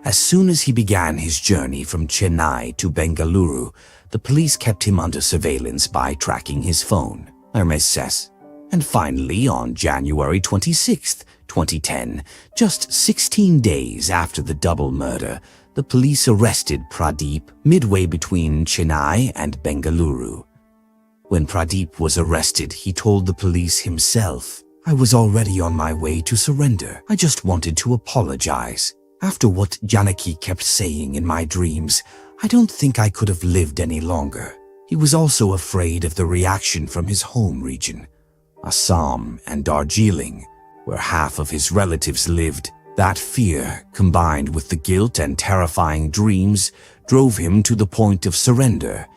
Speaker 1: As soon as he began his journey from Chennai to Bengaluru, the police kept him under surveillance by tracking his phone. And finally, on January 26, 2010, just 16 days after the double murder, the police arrested Pradeep midway between Chennai and Bengaluru. When Pradeep was arrested, he told the police himself, I was already on my way to surrender. I just wanted to apologize. After what Janaki kept saying in my dreams, I don't think I could have lived any longer. He was also afraid of the reaction from his home region, Assam and Darjeeling, where half of his relatives lived. That fear, combined with the guilt and terrifying dreams, drove him to the point of surrender,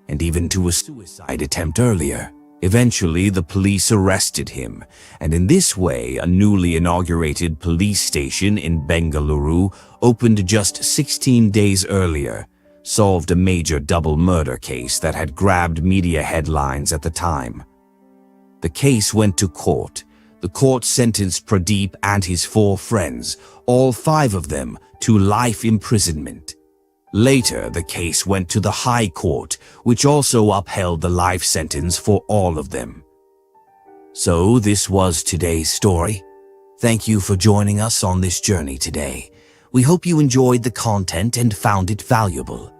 Speaker 1: and even to a suicide attempt earlier. Eventually, the police arrested him, and in this way, a newly inaugurated police station in Bengaluru, opened just 16 days earlier, solved a major double murder case that had grabbed media headlines at the time. The case went to court. The court sentenced Pradeep and his 4 friends, all 5 of them, to life imprisonment. Later, the case went to the High Court, which also upheld the life sentence for all of them. So this was today's story. Thank you for joining us on this journey today. We hope you enjoyed the content and found it valuable.